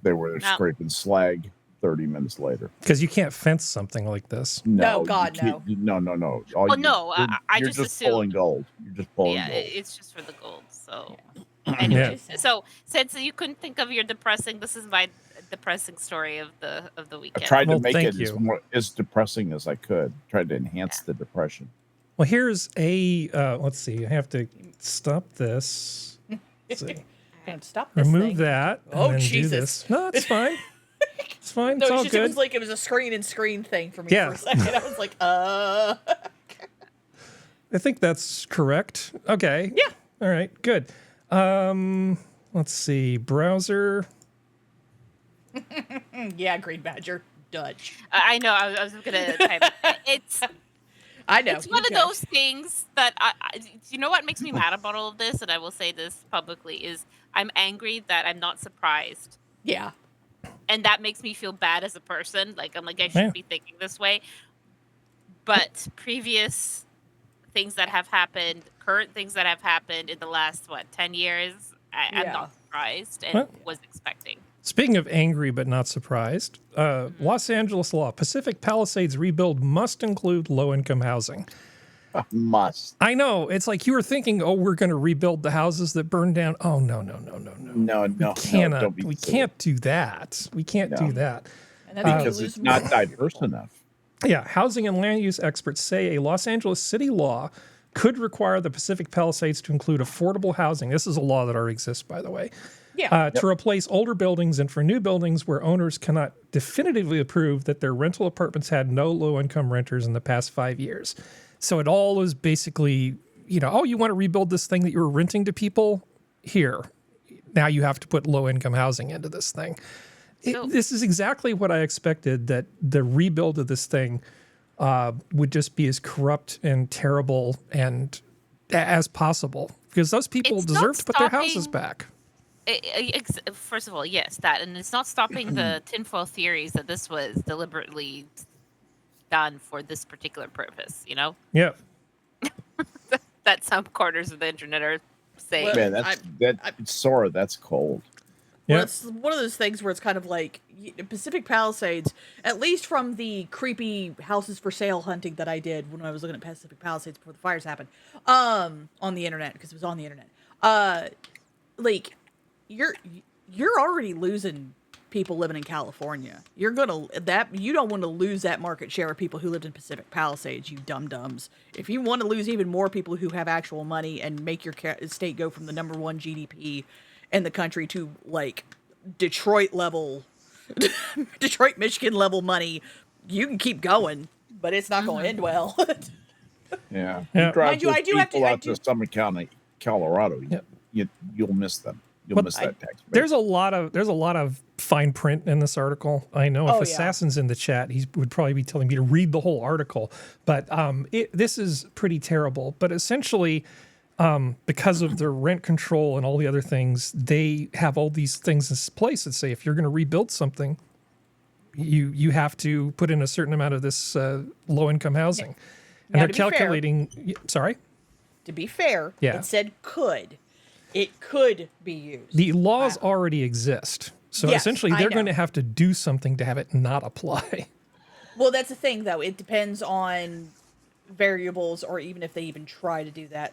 They were scraping slag 30 minutes later. Because you can't fence something like this. No, God, no. No. I you're just just pulling gold. You're just pulling gold. Yeah, it's just for the gold. So, anyway, so since you couldn't think of your depressing, this is my depressing story of the weekend. I tried to make it as depressing as I could. Tried to enhance the depression. Well, here's a let's see. I have to stop this. Let's see. Can't stop this Remove thing. that. Oh, and Jesus. Do this. No, it's fine. It's fine. No, it's all just, good. it was like it was a screen thing for me for a second. I was like, I think that's correct. Okay. Yeah. All right. Good. Let's see. Browser. Yeah, Green Badger, Dutch. I know. I was gonna type. I know. It's one of those things that you know what makes me mad about all of this, and I will say this publicly, is I'm angry that I'm not surprised. Yeah. and that makes me feel bad as a person. Like I'm like I shouldn't be thinking this way. But previous things that have happened, current things that have happened in the last 10 years, I'm not surprised and was expecting. Speaking of angry but not surprised, Los Angeles law: Pacific Palisades rebuild must include low-income housing. Must. I know. It's like you were thinking, oh, we're going to rebuild the houses that burned down. Oh, no. No, we can't do that. We can't do that. Because it's not diverse enough. Yeah, housing and land use experts say a Los Angeles city law could require the Pacific Palisades to include affordable housing. This is a law that already exists, by the way. Yeah. To replace older buildings and for new buildings where owners cannot definitively prove that their rental apartments had no low-income renters in the past 5 years. So it all is basically, you want to rebuild this thing that you were renting to people? Here. Now you have to put low-income housing into this thing. This is exactly what I expected, that the rebuild of this thing would just be as corrupt and terrible and as possible, because those people deserve to put their houses back. First of all, yes, that, and it's not stopping the tinfoil theories that this was deliberately done for this particular purpose, Yeah. That some corners of the internet are saying. Man, Sora, that's cold. Well, it's one of those things where it's kind of like Pacific Palisades, at least from the creepy houses for sale hunting that I did when I was looking at Pacific Palisades before the fires happened, on the internet, because it was on the internet. Like, you're already losing people living in California. You don't want to lose that market share of people who lived in Pacific Palisades, you dum-dums. If you want to lose even more people who have actual money and make your state go from the #1 GDP in the country to like Detroit, Michigan level money, you can keep going, but it's not going to end well. Yeah. You drive those people out to Summit County, Colorado. You'll miss them. You'll miss that tax base. There's a lot of fine print in this article. I know if Assassin's in the chat, he would probably be telling me to read the whole article. But this is pretty terrible. But essentially, because of the rent control and all the other things, they have all these things in place that say if you're going to rebuild something, you have to put in a certain amount of this low-income housing. And they're calculating... Sorry? To be fair, it said could. It could be used. The laws already exist. So essentially, they're going to have to do something to have it not apply. Well, that's the thing, though. It depends on variables, or even if they even try to do that.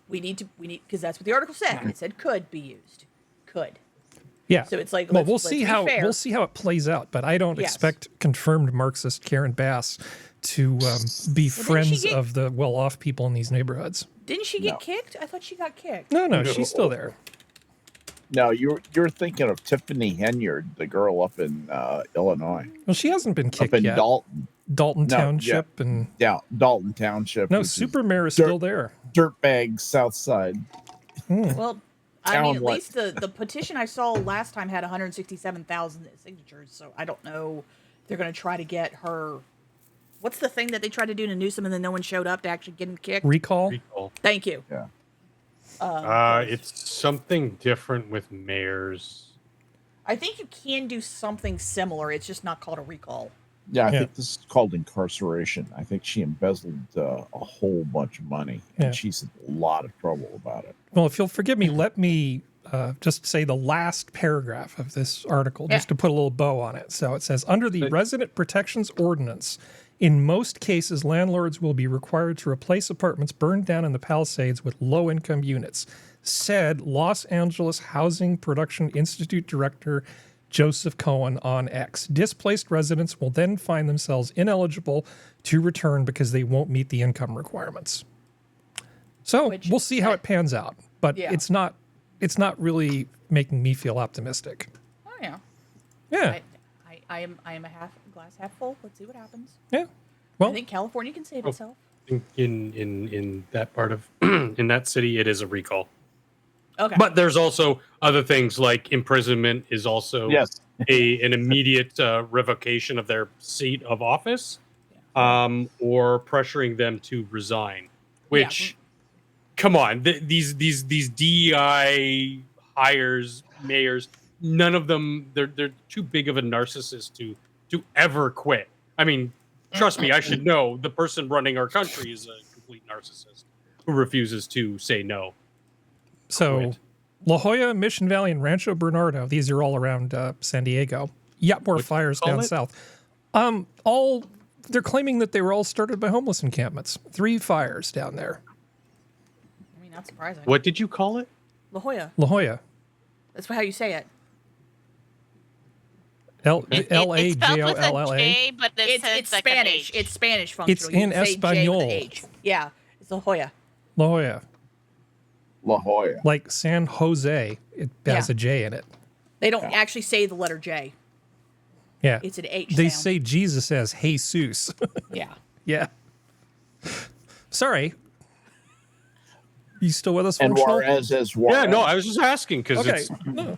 We need, because that's what the article said. It said could be used. Could. Yeah. So it's like, we'll see how it plays out. But I don't expect confirmed Marxist Karen Bass to be friends of the well-off people in these neighborhoods. Didn't she get kicked? I thought she got kicked. No, she's still there. No, you're thinking of Tiffany Henyard, the girl up in Illinois. Well, she hasn't been kicked up in yet. Dalton Township and Dalton Township. No, Supermare is still there. Dirtbag South Side. Well, I mean, at least the petition I saw last time had 167,000 signatures, so I don't know if they're going to try to get her. What's the thing that they tried to do to Newsom and then no one showed up to actually get him kicked? Recall. Thank you. Yeah. It's something different with mayors. I think you can do something similar. It's just not called a recall. Yeah, I think this is called incarceration. I think she embezzled a whole bunch of money, and she's in a lot of trouble about it. Well, if you'll forgive me, let me just say the last paragraph of this article, just to put a little bow on it. So it says, under the Resident Protections Ordinance, in most cases, landlords will be required to replace apartments burned down in the Palisades with low-income units, said Los Angeles Housing Production Institute Director Joseph Cohen on X. Displaced residents will then find themselves ineligible to return because they won't meet the income requirements. So we'll see how it pans out, but it's not really making me feel optimistic. Oh yeah. Yeah. I am a glass half full. Let's see what happens. Yeah. Well, I think California can save itself. In that part of in that city, it is a recall. Okay. But there's also other things like imprisonment is also an immediate revocation of their seat of office, or pressuring them to resign. Which, come on, these DEI hires, mayors, none of them, they're too big of a narcissist to ever quit. I mean, trust me, I should know. The person running our country is a complete narcissist who refuses to say no. So, Quit. La Jolla, Mission Valley, and Rancho Bernardo. These are all around San Diego. Yet more fires down south. All they're claiming that they were all started by homeless encampments. 3 fires down there. I mean, not surprising. What did you call it? La Jolla. La Jolla. That's how you say it. L-A-J-O-L-L-A. But It's like Spanish. It's Spanish functional. It's in You say J with Espanol. the H. Yeah, it's La Jolla. La Jolla. La Jolla. Like San Jose. It has a J in it. They don't actually say the letter J. Yeah. It's an H They sound. say Jesus as Jesus. Yeah. Yeah. Sorry. You still with us, And Functional? Juarez as well. Yeah, no, I was just asking because Okay. it's No.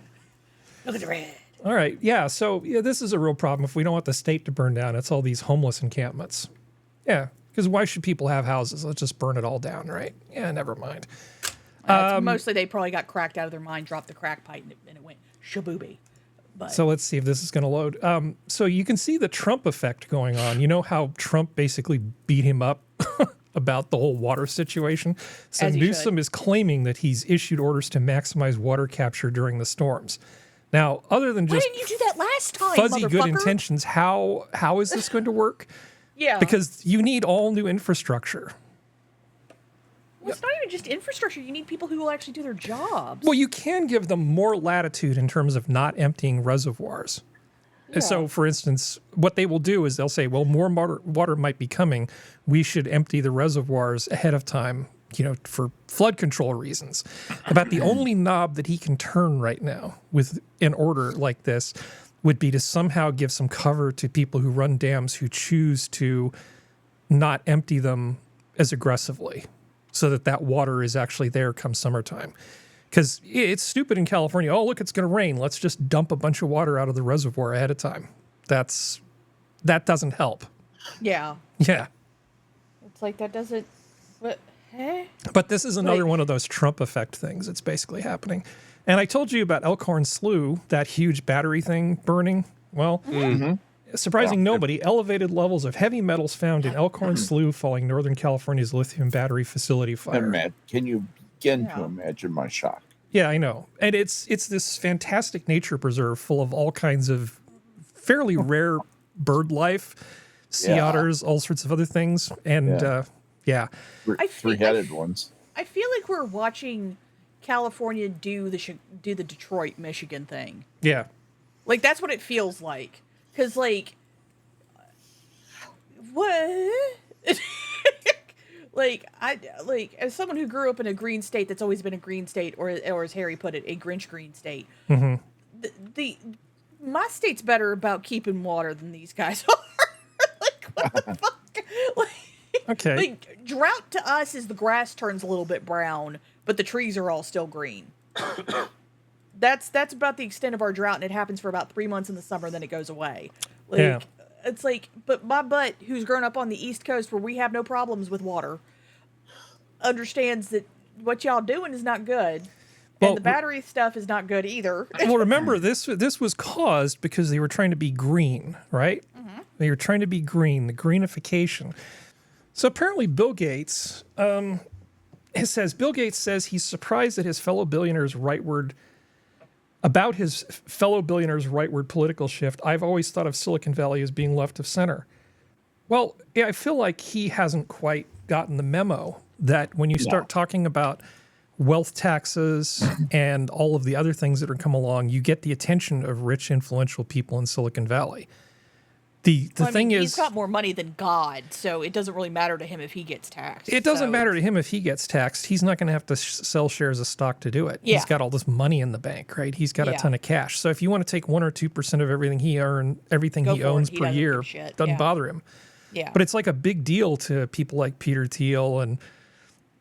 Look at the red. All right. Yeah. So this is a real problem. If we don't want the state to burn down, it's all these homeless encampments. Yeah. Because why should people have houses? Let's just burn it all down, right? Yeah. Never mind. Mostly they probably got cracked out of their mind, dropped the crack pipe, and it went shabooby. But So let's see if this is going to load. So you can see the Trump effect going on. You know how Trump basically beat him up about the whole water situation? So As he Newsom should. is claiming that he's issued orders to maximize water capture during the storms. Now, other than why just didn't you do that last time, fuzzy good motherfucker? intentions, how is this going to work? Yeah. Because you need all new infrastructure. Well, it's not even just infrastructure. You need people who will actually do their jobs. Well, you can give them more latitude in terms of not emptying reservoirs. So, for instance, what they will do is they'll say, well, more water might be coming. We should empty the reservoirs ahead of time, for flood control reasons. About the only knob that he can turn right now with an order like this would be to somehow give some cover to people who run dams who choose to not empty them as aggressively so that water is actually there come summertime. Because it's stupid in California. Oh, look, it's going to rain. Let's just dump a bunch of water out of the reservoir ahead of time. That doesn't help. Yeah. Yeah. It's like that doesn't. What? Eh? But this is another one of those Trump effect things that's basically happening. And I told you about Elkhorn Slough, that huge battery thing burning. Well, surprising nobody, elevated levels of heavy metals found in Elkhorn Slough following Northern California's lithium battery facility fire. Can you begin to imagine my shock? Yeah, I know. And it's this fantastic nature preserve full of all kinds of fairly rare bird life, sea otters, all sorts of other things. And Three-headed ones. I feel like we're watching California do the Detroit, Michigan thing. Yeah. Like that's what it feels like. Because what? As someone who grew up in a green state that's always been a green state, or as Harry put it, a Grinch green state. Mm-hmm. My state's better about keeping water than these guys are. What the fuck? Okay. Drought to us is the grass turns a little bit brown, but the trees are all still green. That's about the extent of our drought, and it happens for about 3 months in the summer, then it goes away. It's but my butt, who's grown up on the East Coast where we have no problems with water, understands that what y'all doing is not good. And the battery stuff is not good either. Well, remember, this was caused because they were trying to be green, right? Mm-hmm. They were trying to be green, the greenification. So apparently Bill Gates, Bill Gates says he's surprised that his fellow billionaires' rightward political shift. I've always thought of Silicon Valley as being left of center. Well, yeah, I feel like he hasn't quite gotten the memo that when you start talking about wealth taxes and all of the other things that are come along, you get the attention of rich, influential people in Silicon Valley. The thing is, he's got more money than God, so it doesn't really matter to him if he gets taxed. It doesn't matter to him if he gets taxed. He's not going to have to sell shares of stock to do it. Yeah. He's got all this money in the bank, right? He's got a ton of cash. So if you want to take 1 or 2% of everything he owns per year, doesn't bother him. Yeah. But it's like a big deal to people like Peter Thiel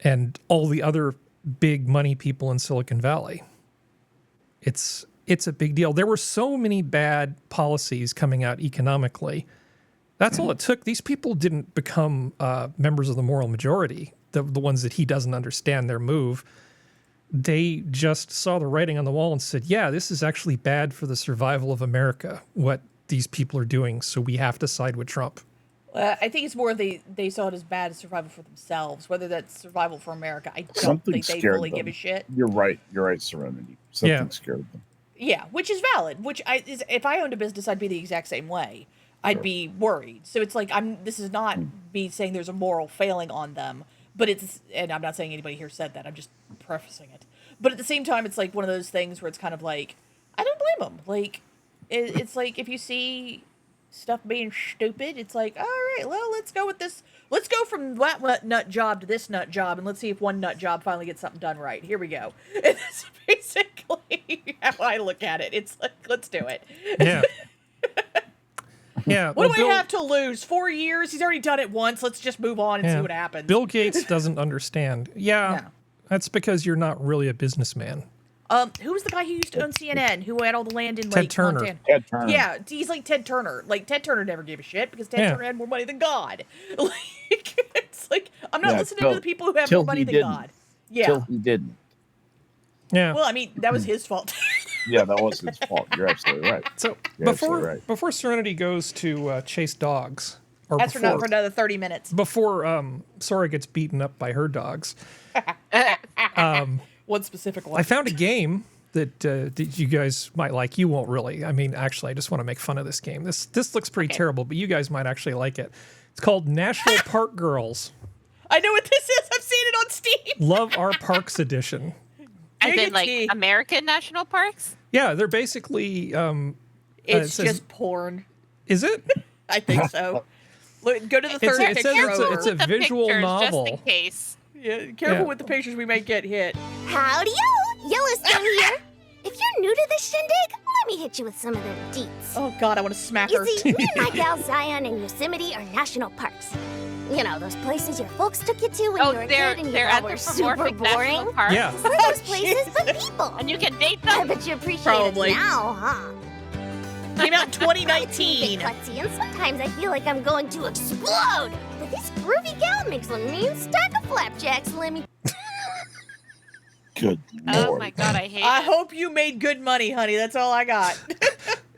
and all the other big money people in Silicon Valley. It's a big deal. There were so many bad policies coming out economically. That's all it took. These people didn't become members of the moral majority, the ones that he doesn't understand their move. they just saw the writing on the wall and said, yeah, this is actually bad for the survival of America, what these people are doing, so we have to side with Trump. I think it's more they saw it as bad as survival for themselves. Whether that's survival for America, I don't think they fully give a shit. You're right, Serenity. Something scared them. Yeah, which is valid. If I owned a business, I'd be the exact same way. I'd be worried. So it's like this is not me saying there's a moral failing on them, but and I'm not saying anybody here said that. I'm just prefacing it. But at the same time, it's like one of those things where it's kind of like I don't blame them. Like it's like if you see stuff being stupid, it's like, all right, well, let's go with this. Let's go from that nut job to this nut job, and let's see if one nut job finally gets something done right. Here we go. And that's basically how I look at it. It's like, let's do it. Yeah. Yeah. What do I have to lose? 4 years? He's already done it once. Let's just move on and see what happens. Bill Gates doesn't understand. Yeah. No. That's because you're not really a businessman. Who was the guy who used to own CNN, who had all the land in Ted Turner. Montana? Ted Turner. Yeah, he's like Ted Turner. Like, Ted Turner never gave a shit because Ted Turner had more money than God. Like, it's like, I'm not listening to the people who have more money than God. Yeah. Till he didn't. Yeah. Well, I mean, that was his fault. Yeah, that was his fault. You're absolutely right. So You're before Serenity goes to chase dogs, or that's for another 30 minutes. Before Sora gets beaten up by her dogs. One specific one. I found a game that you guys might like. You won't really. I mean, actually, I just want to make fun of this game. This looks pretty terrible, but you guys might actually like it. It's called National Park Girls. I know what this is. I've seen it on Steam. Love Our Parks Edition. As in, like, American national parks? Yeah, they're basically... it's just porn. Is it? I think so. Look, go to the third picture. It's a visual novel. Just in case. Yeah, careful with the pictures. We might get hit. Howdy-o! Yellowstone here. If you're new to this shindig, let me hit you with some of the deets. Oh, God, I want to smack her. You see, me and my gal Zion and Yosemite are national parks. You know, those places your folks took you to when you were a kid and you all were super boring? Yeah. Were those places but people? And you can date them? I bet you appreciate it now, huh? Came out in 2019. And sometimes I feel like I'm going to explode. But this groovy gal makes a mean stack of flapjacks, let me... Good Lord. Lord. Oh my God, I hate I it. hope you made good money, honey. That's all I got.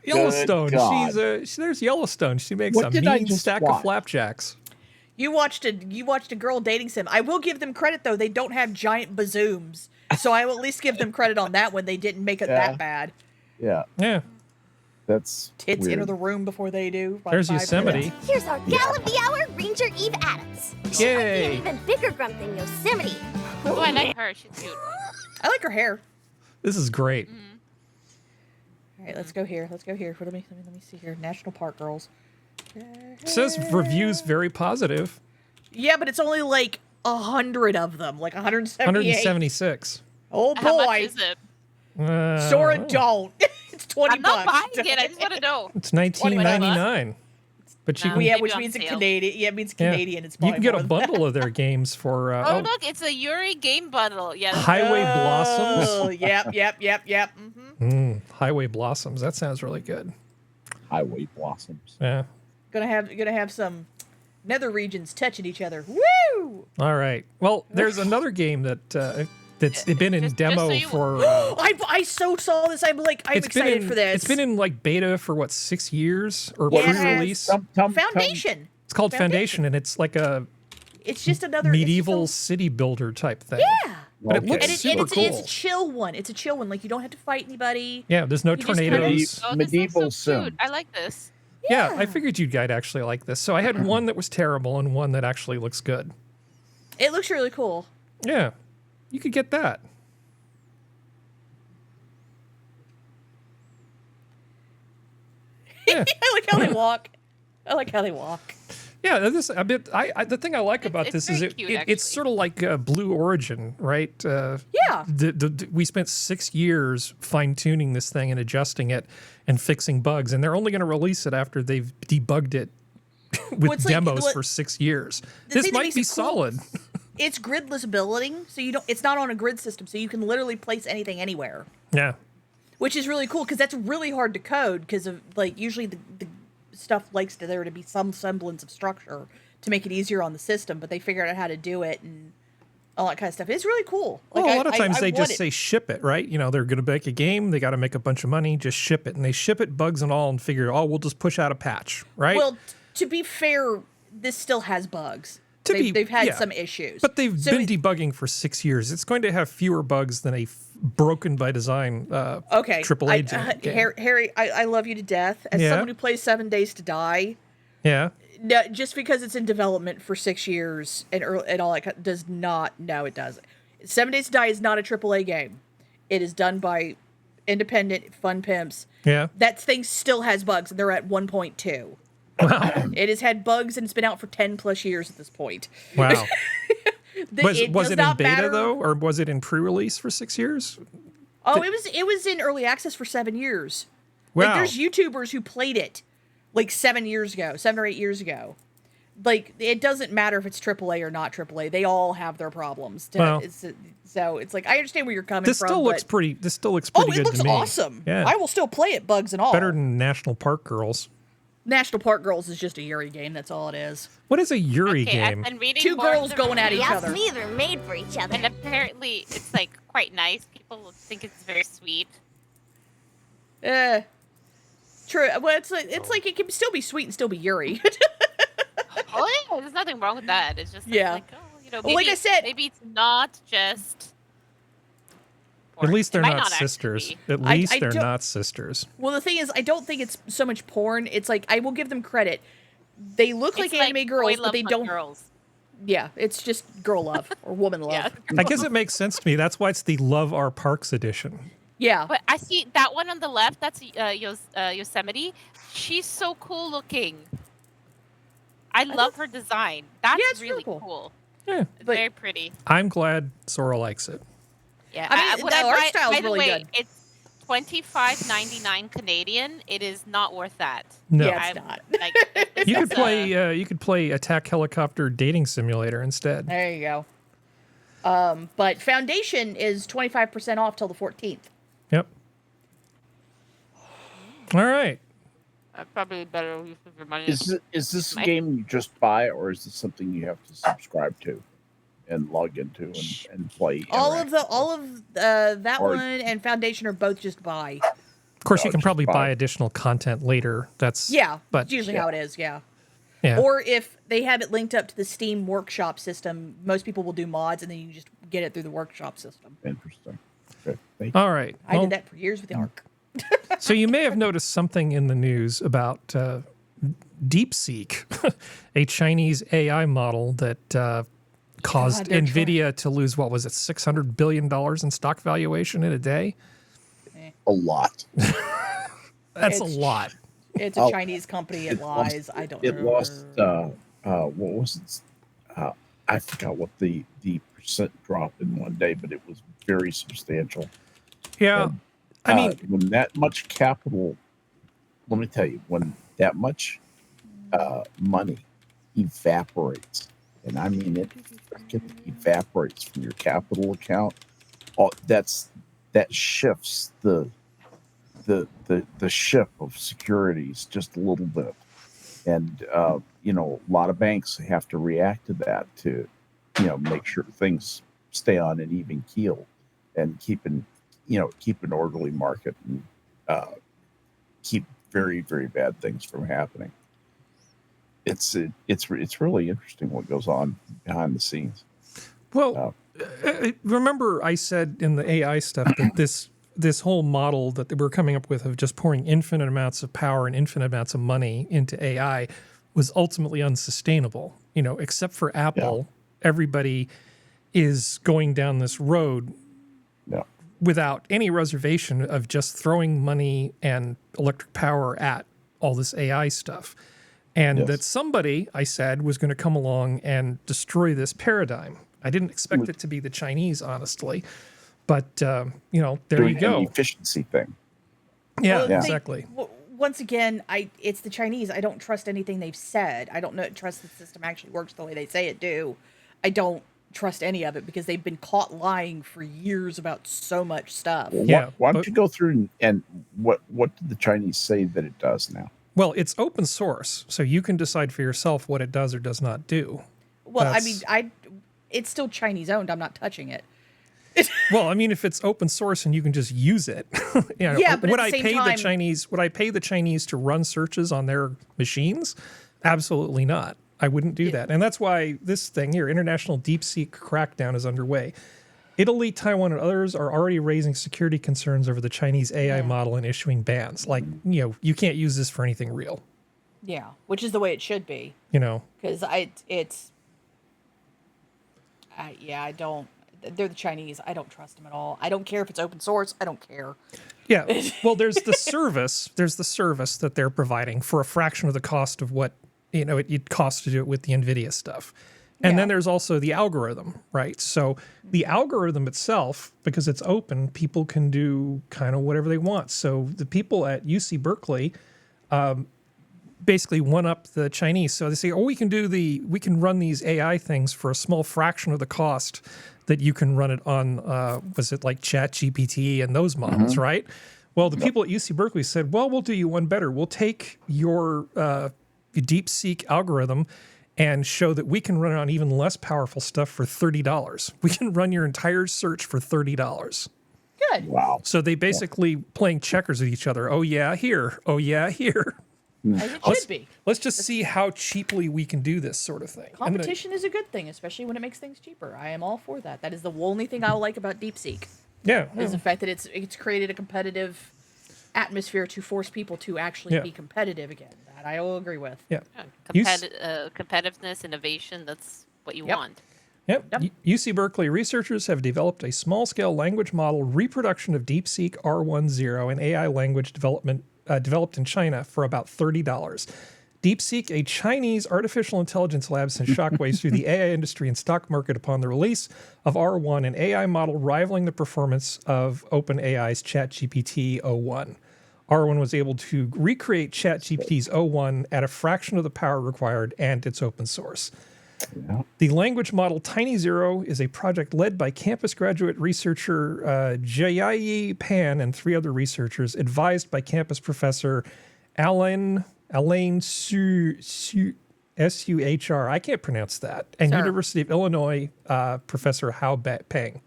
Yellowstone. God. There's Yellowstone. She makes a mean stack of flapjacks. You watched a girl dating sim. I will give them credit though. They don't have giant bazooms, so I will at least give them credit on that one. They didn't make it that bad. Yeah. Yeah. That's Tits weird. enter the room before they do. There's Yosemite. Here's our gal of the hour, Ranger Eve Adams. She might be an even bigger grump than Yosemite. Oh, I like her. She's cute. I like her hair. This is great. All right, let's go here. Let me see here. National Park Girls. It says reviews very positive. Yeah, but it's only like 100 of them, like 178. 176. Oh boy. How much is it? Sora, don't. It's 20 I'm not bucks. buying it. I just want to know. It's $19.99. But you No. can, Yeah, Maybe which on means sale. Canadian. Yeah, it means yeah. Canadian. It's You can get a more than bundle of their games for Oh, look, it's a Yuri game bundle. Yeah. Highway that. Blossoms. Oh, yep. Mm-hmm. Highway Blossoms. That sounds really good. Highway Blossoms. Yeah. Gonna have some nether regions touching each other. Woo! All right. Well, there's another game that's been in Just demo so you- for. I so saw this. I'm excited for this. It's been in like beta for what, 6 years or Yeah, it has. pre-release. Foundation. It's called Foundation, and it's like a It's just another medieval city builder type thing. Yeah. But it Okay. looks And super cool. it's a chill one. It's a chill one. Like you don't have to fight anybody. Yeah, there's no You just kinda- tornadoes. Oh, Medieval this looks so cute. Sims. I like this. Yeah, I figured you'd guys actually like this. So I had one that was terrible and one that actually looks good. It looks really cool. Yeah, you could get that. Yeah, I like how they walk. yeah. The thing I like about It's this is very cute, it's actually. sort of like Blue Origin, right? Yeah. We spent 6 years fine tuning this thing and adjusting it and fixing bugs, and they're only going to release it after they've debugged it with it's like- demos for 6 years. The This thing that might makes be it cool- solid. It's gridless building, so it's not on a grid system, so you can literally place anything anywhere. Yeah. Which is really cool because that's really hard to code because of like usually the stuff likes there to be some semblance of structure to make it easier on the system, but they figured out how to do it, and all that kind of stuff. It's really cool. Well, a lot of times they just say ship it, right? You know, they're going to make a game. They got to make a bunch of money. Just ship it. And they ship it, bugs and all, and figure, we'll just push out a patch, right? Well, to be fair, this still has bugs. They've had some issues. But they've been debugging for 6 years. It's going to have fewer bugs than a broken by design AAA game. Harry, I love you to death. As someone who plays 7 Days to Die, no, just because it's in development for 6 years and all that does not. No, it doesn't. 7 Days to Die is not a AAA game. It is done by independent fun pimps. Yeah, that thing still has bugs, and they're at 1.2. Wow. It has had bugs, and it's been out for 10 plus years at this point. Wow. Was it in beta though, or was it in pre-release for 6 years? Oh, it was in early access for 7 years. Wow. Like, there's YouTubers who played it like 7 or 8 years ago. Like, it doesn't matter if it's AAA or not AAA. They all have their problems. So it's like, I understand where you're coming from. This still looks pretty good to me. Oh, it looks awesome. Yeah. I will still play it, bugs and all. Better than National Park Girls. National Park Girls is just a Yuri game. That's all it is. What is a Yuri game? Two girls going at each other. Me, they're made for each other. And apparently, it's like quite nice. People think it's very sweet. True. Well, it's like it can still be sweet and still be Yuri. Oh yeah, there's nothing wrong with that. It's just like, maybe, like I said, maybe it's not just. At least they're not sisters. At least they're not sisters. Well, the thing is, I don't think it's so much porn. It's like, I will give them credit. They look like anime girls, but they don't. Girls. Yeah, it's just girl love or woman love. Yeah. I guess it makes sense to me. That's why it's the Love Our Parks edition. Yeah. But I see that one on the left. That's Yosemite. She's so cool looking. I love her design. That's really cool. Yeah. Very pretty. I'm glad Sora likes it. Yeah, I mean, that art style is really good. It's $25.99 Canadian. It is not worth that. No, yeah, it's not. Like, you could play Attack Helicopter Dating Simulator instead. There you go. But Foundation is 25% off till the 14th. Yep. All right. Probably better use of your money. Is this a game you just buy, or is this something you have to subscribe to and log into and play? All of that one and Foundation are both just buy. Of course, you can probably buy additional content later. That's but usually how it is. Yeah. Or if they have it linked up to the Steam Workshop system, most people will do mods, and then you just get it through the Workshop system. Interesting. Okay. All right. I did that for years with the Ark. So you may have noticed something in the news about DeepSeek, a Chinese AI model that caused NVIDIA to lose, what was it, $600 billion in stock valuation in a day? A lot. That's a lot. It's a Chinese company. It lies. I don't know. It lost, what was it? I forgot what the percent drop in one day, but it was very substantial. Yeah. And, I mean, when that much capital, let me tell you, when that much money evaporates, and I mean it evaporates from your capital account, that shifts the ship of securities just a little bit, and a lot of banks have to react to that to make sure things stay on an even keel and keep an orderly market and keep very, very bad things from happening. It's really interesting what goes on behind the scenes. Well, remember I said in the AI stuff that this whole model that we're coming up with of just pouring infinite amounts of power and infinite amounts of money into AI was ultimately unsustainable. Except for Apple, everybody is going down this road without any reservation of just throwing money and electric power at all this AI stuff. And that somebody, I said, was going to come along and destroy this paradigm. I didn't expect it to be the Chinese, honestly. But, there you go. An efficiency thing. Yeah, exactly. Once again, it's the Chinese. I don't trust anything they've said. I don't trust the system actually works the way they say it do. I don't trust any of it because they've been caught lying for years about so much stuff. Well, why don't you go through and what did the Chinese say that it does now? Well, it's open source, so you can decide for yourself what it does or does not do. Well, I mean, it's still Chinese owned. I'm not touching it. Well, I mean, if it's open source and you can just use it, yeah. But would at the same time, would I pay the Chinese to run searches on their machines? Absolutely not. I wouldn't do that. And that's why this thing here, international DeepSeek crackdown, is underway. Italy, Taiwan, and others are already raising security concerns over the Chinese AI model and issuing bans. Like, you can't use this for anything real. Yeah, which is the way it should be. Because I don't. They're the Chinese. I don't trust them at all. I don't care if it's open source. I don't care. Yeah. Well, there's the service. There's the service that they're providing for a fraction of the cost of what it costs to do it with the NVIDIA stuff. And then there's also the algorithm, right? So the algorithm itself, because it's open, people can do kind of whatever they want. So the people at UC Berkeley basically one up the Chinese. So they say, we can run these AI things for a small fraction of the cost that you can run it on, was it like ChatGPT and those models, right? Well, the people at UC Berkeley said, well, we'll do you one better. We'll take your DeepSeek algorithm and show that we can run it on even less powerful stuff for $30. We can run your entire search for $30. Good. Wow. So they basically playing checkers with each other. Oh, yeah, here. Oh, yeah, here. As it should be. Let's just see how cheaply we can do this sort of thing. Competition is a good thing, especially when it makes things cheaper. I am all for that. That is the only thing I like about DeepSeek. Yeah. Is the fact that it's created a competitive atmosphere to force people to actually be competitive again. That I will agree with. Yeah. Competitiveness, innovation, that's what you want. Yep. UC Berkeley researchers have developed a small-scale language model reproduction of DeepSeek R10 and AI language developed in China for about $30. DeepSeek, a Chinese artificial intelligence lab, sent shockwaves through the AI industry and stock market upon the release of R1, an AI model rivaling the performance of OpenAI's ChatGPT O1. R1 was able to recreate ChatGPT's O1 at a fraction of the power required, and it's open source. Yeah. The language model TinyZero is a project led by campus graduate researcher Jiayi Pan and 3 other researchers, advised by campus professor Alain Suhr, I can't pronounce that, and University of Illinois professor Hao Peng.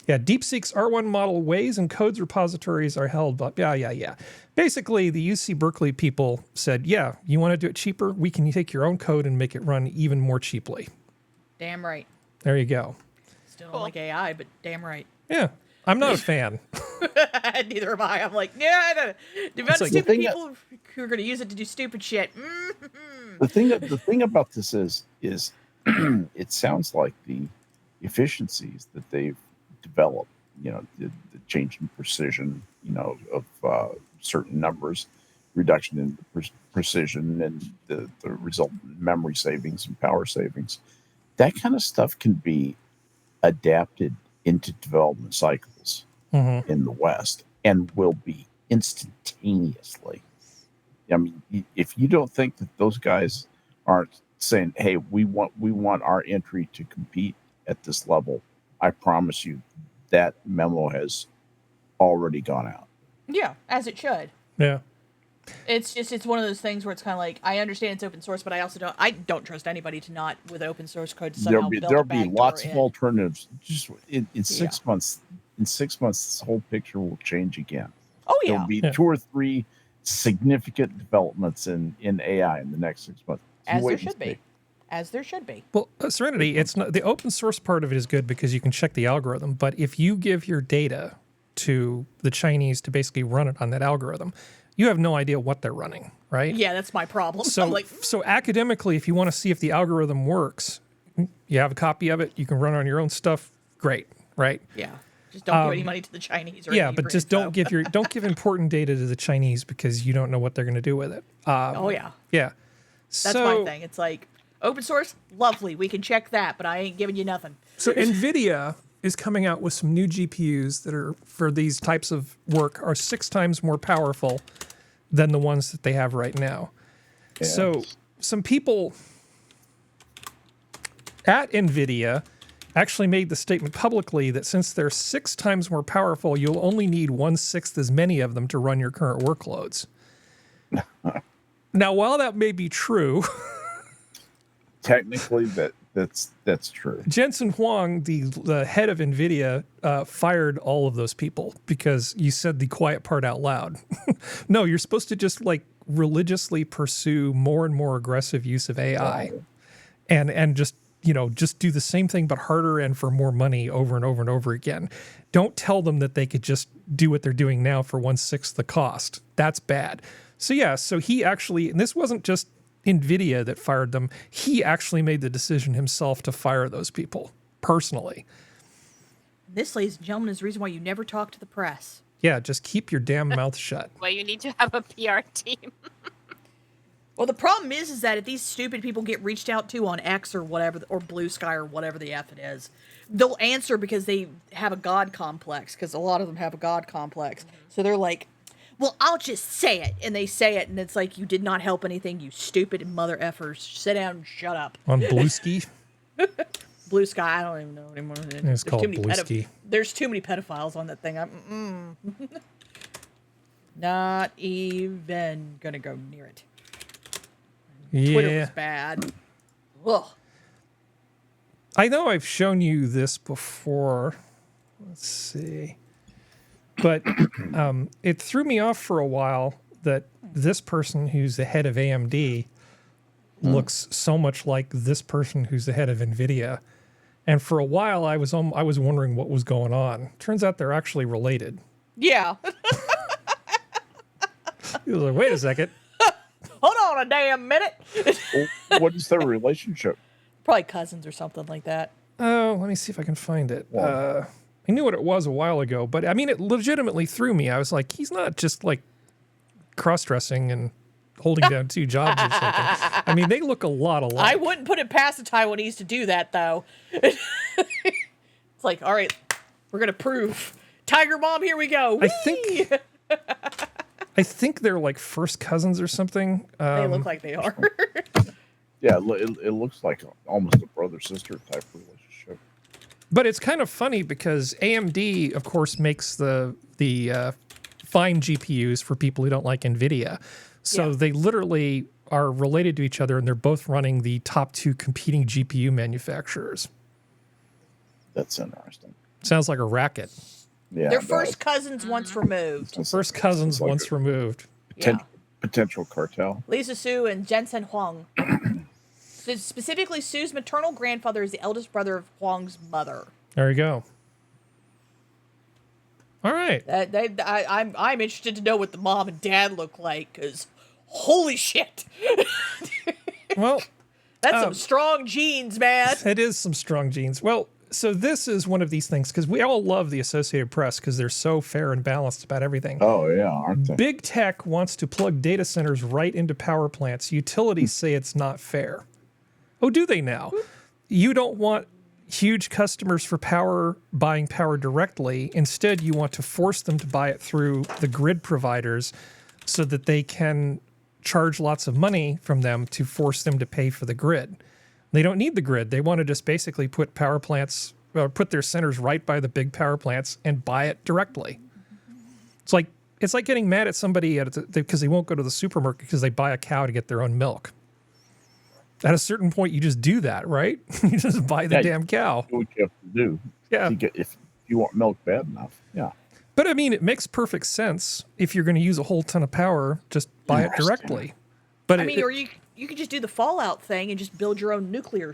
Yeah, DeepSeek's R1 model weighs and codes repositories are held, but yeah. Basically, the UC Berkeley people said, yeah, you want to do it cheaper? We can take your own code and make it run even more cheaply. Damn right. There you go. Still don't like AI, but damn right. Yeah, I'm not a fan. Neither am I. I'm like, the amount of stupid people who are going to use it to do stupid shit. The thing about this is it sounds like the efficiencies that they've developed, the change in precision, of certain numbers, reduction in precision, and the resultant memory savings and power savings. That kind of stuff can be adapted into development cycles in the West and will be instantaneously. I mean, if you don't think that those guys aren't saying, hey, we want our entry to compete at this level, I promise you that memo has already gone out. Yeah, as it should. Yeah. It's one of those things where it's kind of like, I understand it's open source, but I don't trust anybody to not, with open source code, to somehow there'll be lots of alternatives. Just in 6 months, this whole picture will change again. Oh yeah. There'll be 2 or 3 significant developments in AI in the next 6 months. As there should be. Well, Serenity, it's not the open source part of it is good because you can check the algorithm. But if you give your data to the Chinese to basically run it on that algorithm, you have no idea what they're running, right? Yeah, that's my problem. So academically, if you want to see if the algorithm works, you have a copy of it. You can run it on your own stuff. Great, right? Yeah. Just don't give any money to the Chinese. But just don't give important data to the Chinese because you don't know what they're going to do with it. Yeah. That's my thing. It's like, open source, lovely. We can check that, but I ain't giving you nothing. So NVIDIA is coming out with some new GPUs that are, for these types of work, are 6 times more powerful than the ones that they have right now. Yes. So some people at NVIDIA actually made the statement publicly that since they're 6 times more powerful, you'll only need 1/6 as many of them to run your current workloads. Now, while that may be true... Technically, That's true. Jensen Huang, the head of NVIDIA, fired all of those people because you said the quiet part out loud. No, you're supposed to just like religiously pursue more and more aggressive use of AI, and just just do the same thing but harder and for more money over and over and over again. Don't tell them that they could just do what they're doing now for 1/6 the cost. That's bad. So yeah, so he actually, and this wasn't just NVIDIA that fired them. He actually made the decision himself to fire those people personally. This, ladies and gentlemen, is the reason why you never talk to the press. Yeah, just keep your damn mouth shut. Well, you need to have a PR team. Well, the problem is that if these stupid people get reached out to on X or whatever, or Blue Sky or whatever the F it is, they'll answer because they have a God complex, because a lot of them have a God complex. So they're like, well, I'll just say it. And they say it, and it's like, you did not help anything, you stupid mother effers. Sit down and shut up. On Blue Ski? Blue Sky, I don't even know anymore. It's called Blue Ski. There's too many pedophiles on that thing. Not even gonna go near it. Twitter was bad. Ugh. I know I've shown you this before. Let's see. But it threw me off for a while that this person who's the head of AMD looks so much like this person who's the head of NVIDIA. And for a while, I was wondering what was going on. Turns out they're actually related. Yeah. He was like, wait a second. Hold on a damn minute. What is their relationship? Probably cousins or something like that. Oh, let me see if I can find it. I knew what it was a while ago, but I mean, it legitimately threw me. I was like, he's not just like cross-dressing and holding down two jobs or something. I mean, they look a lot alike. I wouldn't put it past the Taiwanese to do that, though. It's like, all right, we're going to prove. Tiger Mom, here we go. I think they're like first cousins or something. They look like they are. Yeah, it looks like almost a brother-sister type relationship. But it's kind of funny because AMD, of course, makes the fine GPUs for people who don't like NVIDIA. So they literally are related to each other, and they're both running the top two competing GPU manufacturers. That's interesting. Sounds like a racket. Yeah, they're first cousins once removed. First cousins like once removed. Potential cartel. Lisa Su and Jensen Huang. Specifically, Su's maternal grandfather is the eldest brother of Huang's mother. There you go. All right. I'm interested to know what the mom and dad look like, because holy shit. Well, that's some strong genes, man. It is some strong genes. Well, so this is one of these things, because we all love the Associated Press because they're so fair and balanced about everything. Oh, yeah, aren't they? Big tech wants to plug data centers right into power plants. Utilities say it's not fair. Oh, do they now? You don't want huge customers for power buying power directly. Instead, you want to force them to buy it through the grid providers so that they can charge lots of money from them to force them to pay for the grid. They don't need the grid. They want to just basically put power plants, put their centers right by the big power plants and buy it directly. It's like getting mad at somebody because they won't go to the supermarket because they buy a cow to get their own milk. At a certain point, you just do that, right? You just buy the damn cow. What you have to do. Yeah. If you want milk bad enough. Yeah. But I mean, it makes perfect sense. If you're going to use a whole ton of power, just buy it directly. But or you could just do the Fallout thing and just build your own nuclear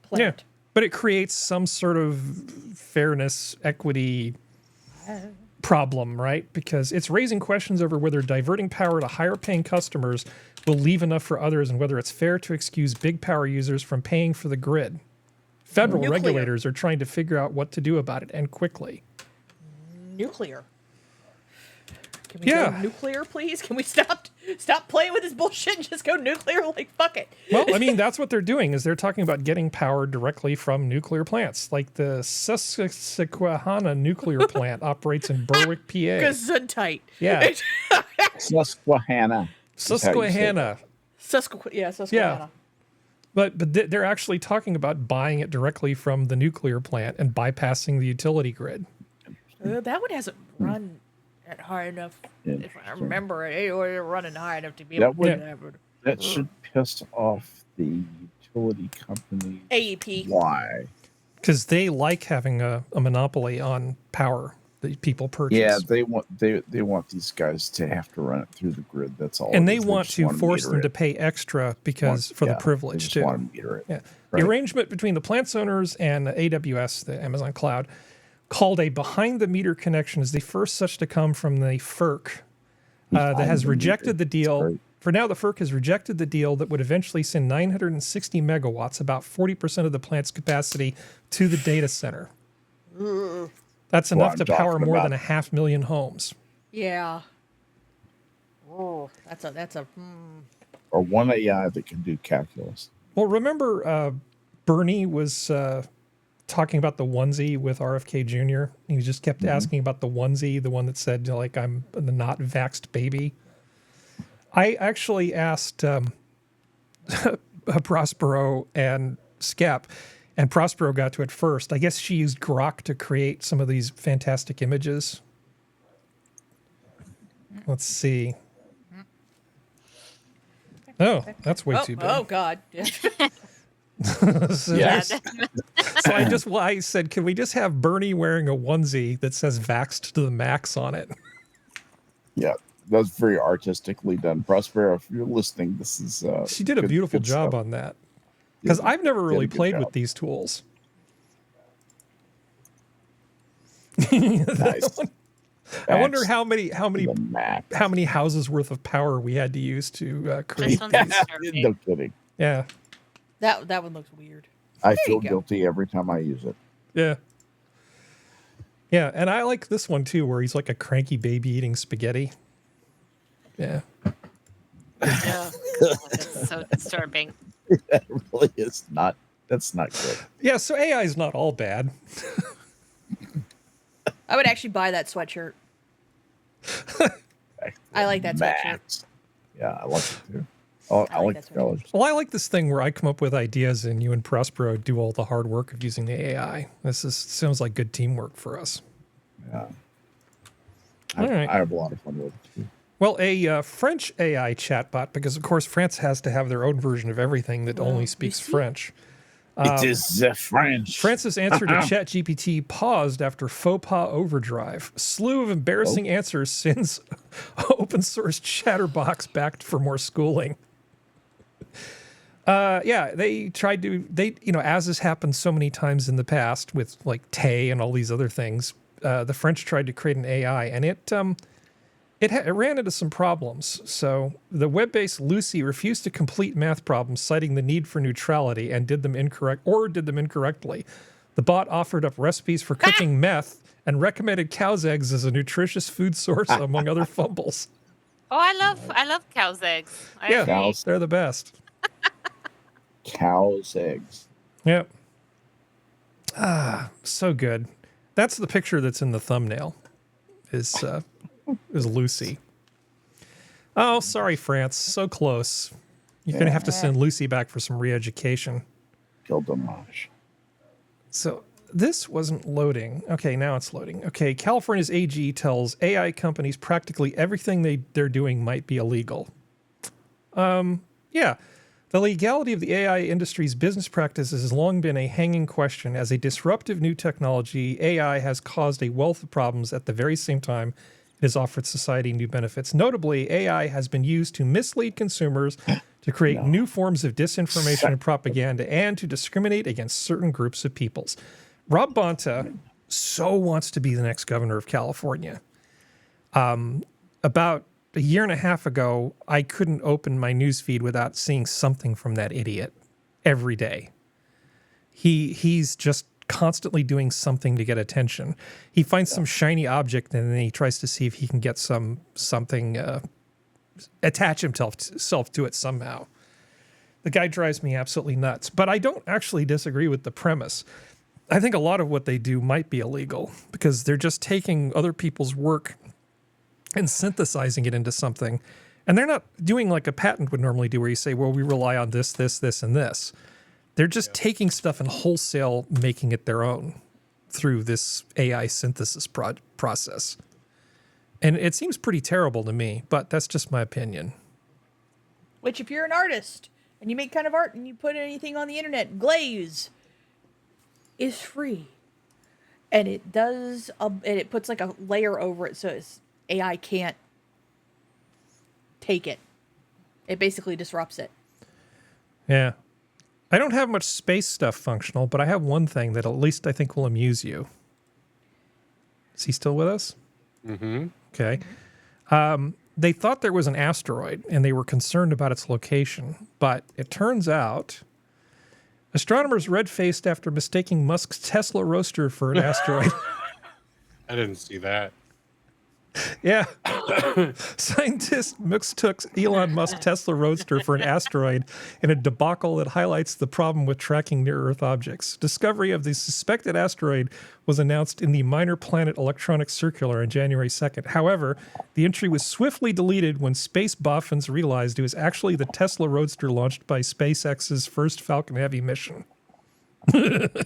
plant. Yeah, but it creates some sort of fairness, equity problem, right? Because it's raising questions over whether diverting power to higher paying customers will leave enough for others and whether it's fair to excuse big power users from paying for the grid. Federal regulators are trying to figure out what to do about it, and quickly. Nuclear. Can we go nuclear, please? Can we stop playing with this bullshit and just go nuclear? Like, fuck it. Well, I mean, that's what they're doing, is they're talking about getting power directly from nuclear plants. Like the Susquehanna nuclear plant operates in Berwick, PA. Gesundheit. Yeah. Susquehanna. Susquehanna. Susquehanna. Yeah. But they're actually talking about buying it directly from the nuclear plant and bypassing the utility grid. That one hasn't run at high enough. If I remember it, it was running high enough to be able to do that. That should piss off the utility company. AEP. Why? Because they like having a monopoly on power that people purchase. Yeah, they want these guys to have to run it through the grid. That's all. And they want to force them to pay extra because for the privilege too. Want to meter it. Yeah. Right. The arrangement between the plant's owners and AWS, the Amazon Cloud, called a behind-the-meter connection is the first such to come from the FERC that has rejected the deal. For now, the FERC has rejected the deal that would eventually send 960 megawatts, about 40% of the plant's capacity, to the data center. That's enough to power more than 500,000 homes. Yeah. Oh, that's a. Or one AI that can do calculus. Well, remember Bernie was talking about the onesie with RFK Jr. He just kept asking about the onesie, the one that said, like, I'm the not vaxxed baby. I actually asked Prospero and Skep, and Prospero got to it first. I guess she used Grok to create some of these fantastic images. Let's see. Oh, that's way too big. Oh, God. So, Yes. so I said, can we just have Bernie wearing a onesie that says vaxxed to the max on it? Yeah. That's very artistically done. Prospero, if you're listening, this is She did a beautiful job stuff. on that. Because I've never really played job. with these tools. Nice. I wonder how many The max. houses worth of power we had to use to create. This one's disturbing. No kidding. Yeah, That one looks weird. I you feel go. guilty every time I use it. yeah, yeah. And I like this one too, where he's like a cranky baby eating spaghetti. Yeah. Ugh. That's so disturbing. That really is not. That's not good. Yeah. So AI is not all bad. I would actually buy that sweatshirt. I like that sweatshirt. Max. Yeah, I like it too. Oh, I like that the colors. Well, I like this thing where I come up with ideas and you and Prospero do all the hard work of using the AI. Sounds like good teamwork for us. Yeah. All right. I have a lot of fun with it too. Well, a French AI chatbot, because of course France has to have their own version of everything that only speaks French. It is French. France's answer to ChatGPT paused after faux pas overdrive. Slew of embarrassing answers sends open source chatterbox back for more schooling. Yeah, they tried to, as has happened so many times in the past with like Tay and all these other things, the French tried to create an AI and it ran into some problems. So the web-based Lucy refused to complete math problems, citing the need for neutrality, and did them incorrectly. The bot offered up recipes for cooking meth and recommended cow's eggs as a nutritious food source, among other fumbles. Oh, I love cow's eggs. I agree. Cows. They're the best. Cow's eggs. Yep. Ah, so good. That's the picture that's in the thumbnail. Is Lucy. Oh, sorry, France. So close. You're going to have to send Lucy back for some re-education. Gildamage. So this wasn't loading. Okay, now it's loading. Okay, California's AG tells AI companies practically everything they're doing might be illegal. Yeah. The legality of the AI industry's business practices has long been a hanging question. As a disruptive new technology, AI has caused a wealth of problems at the very same time it has offered society new benefits. Notably, AI has been used to mislead consumers, to create new forms of disinformation and propaganda, and to discriminate against certain groups of peoples. Rob Bonta so wants to be the next governor of California. About a year and a half ago, I couldn't open my newsfeed without seeing something from that idiot every day. He's just constantly doing something to get attention. He finds some shiny object and then he tries to see if he can get something attach himself to it somehow. The guy drives me absolutely nuts. But I don't actually disagree with the premise. I think a lot of what they do might be illegal because they're just taking other people's work and synthesizing it into something. And they're not doing like a patent would normally do where you say, well, we rely on this, this, this, and this. They're just taking stuff and wholesale making it their own through this AI synthesis process. And it seems pretty terrible to me, but that's just my opinion. Which, if you're an artist and you make kind of art and you put anything on the internet, Glaze is free. And it does, and it puts like a layer over it so AI can't take it. It basically disrupts it. Yeah. I don't have much space stuff functional, but I have one thing that at least I think will amuse you. Is he still with us? Mm-hmm. Okay. They thought there was an asteroid, and they were concerned about its location. But it turns out astronomers red-faced after mistaking Musk's Tesla Roadster for an asteroid. I didn't see that. Yeah. Scientists mistook Elon Musk's Tesla Roadster for an asteroid in a debacle that highlights the problem with tracking near-Earth objects. Discovery of the suspected asteroid was announced in the Minor Planet Electronics Circular on January 2nd. However, the entry was swiftly deleted when space boffins realized it was actually the Tesla Roadster launched by SpaceX's first Falcon Heavy mission. It's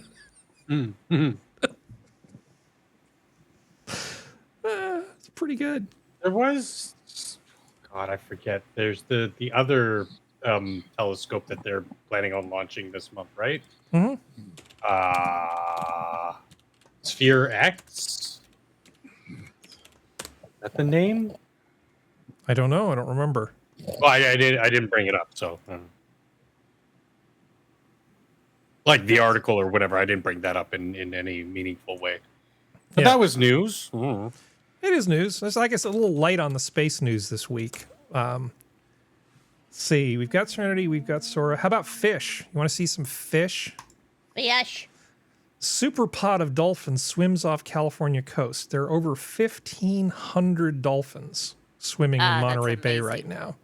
pretty good. There was, God, I forget. There's the other telescope that they're planning on launching this month, right? Mm-hmm. Sphere X. Is that the name? I don't know. I don't remember. Well, I didn't bring it up, so like the article or whatever. I didn't bring that up in any meaningful way. But that was news. Mm. It is news. It's, I guess, a little light on the space news this week. Let's see. We've got Serenity. We've got Sora. How about fish? You want to see some fish? Fish. Super pod of dolphins swims off California coast. There are over 1,500 dolphins swimming in Monterey Bay right now.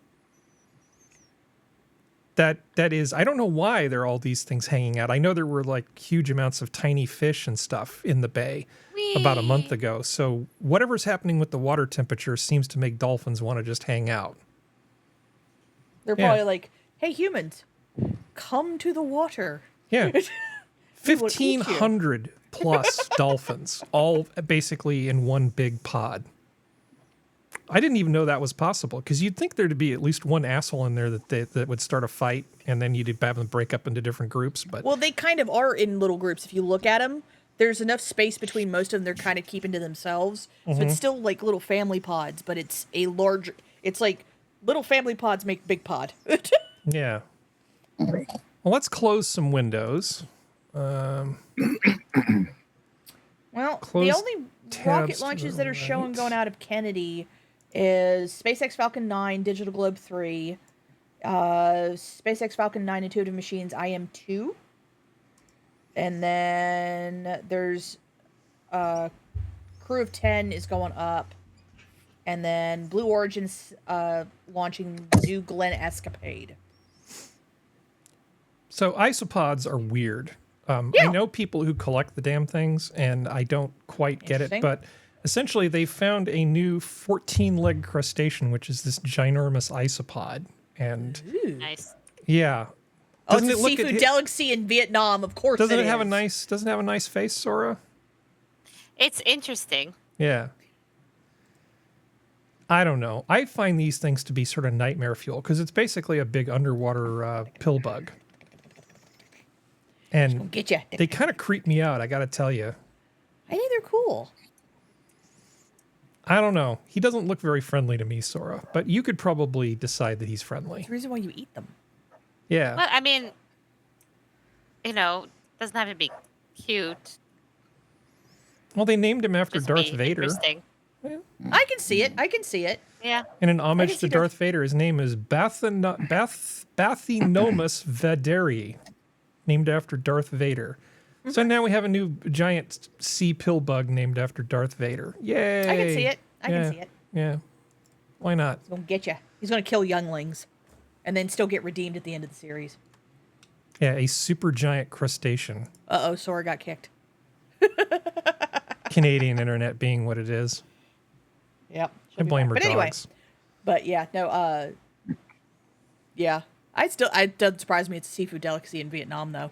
That is, I don't know why there are all these things hanging out. I know there were like huge amounts of tiny fish and stuff in the bay about a month ago. So whatever's happening with the water temperature seems to make dolphins want to just hang out. They're probably like, hey, humans, come to the water. Yeah. 1,500 plus dolphins, all basically in one big pod. I didn't even know that was possible, because you'd think there'd be at least one asshole in there that would start a fight, and then you'd have them break up into different groups. But well, they kind of are in little groups. If you look at them, there's enough space between most of them. They're kind of keeping to themselves. So it's still like little family pods, but it's a large. It's like little family pods make big pod. Yeah. Well, let's close some windows. Well, the only rocket launches that are showing going out of Kennedy is SpaceX Falcon 9, Digital Globe 3, SpaceX Falcon 9 Intuitive Machines IM-2, and then there's Crew of 10 is going up, and then Blue Origin's launching New Glenn Escapade. So isopods are weird. I know people who collect the damn things, and I don't quite get it, but essentially they found a new 14-leg crustacean, which is this ginormous isopod. And nice. Yeah. Oh, it's a seafood delicacy in Vietnam, of course. Doesn't it have a nice face, Sora? It's interesting. Yeah. I don't know. I find these things to be sort of nightmare fuel, because it's basically a big underwater pill bug. And get you. They kind of creep me out, I got to tell you. I think they're cool. I don't know. He doesn't look very friendly to me, Sora, but you could probably decide that he's friendly. That's the reason why you eat them. Yeah. Well, I mean, doesn't have to be cute. Well, they named him after Just Darth be Vader. Interesting. Yeah. I can see it. Yeah. And in homage to Darth Vader, his name is Bathynomus Vaderi, named after Darth Vader. Mm-hmm. So now we have a new giant sea pill bug named after Darth Vader. Yay! I can see it. I can see it. Yeah. Why not? He's going to get you. He's going to kill younglings and then still get redeemed at the end of the series. Yeah, a super giant crustacean. Uh-oh, Sora got kicked. Canadian internet being what it is. Yep. I blame her dogs. Anyway, but yeah, no, yeah. It doesn't surprise me it's a seafood delicacy in Vietnam, though.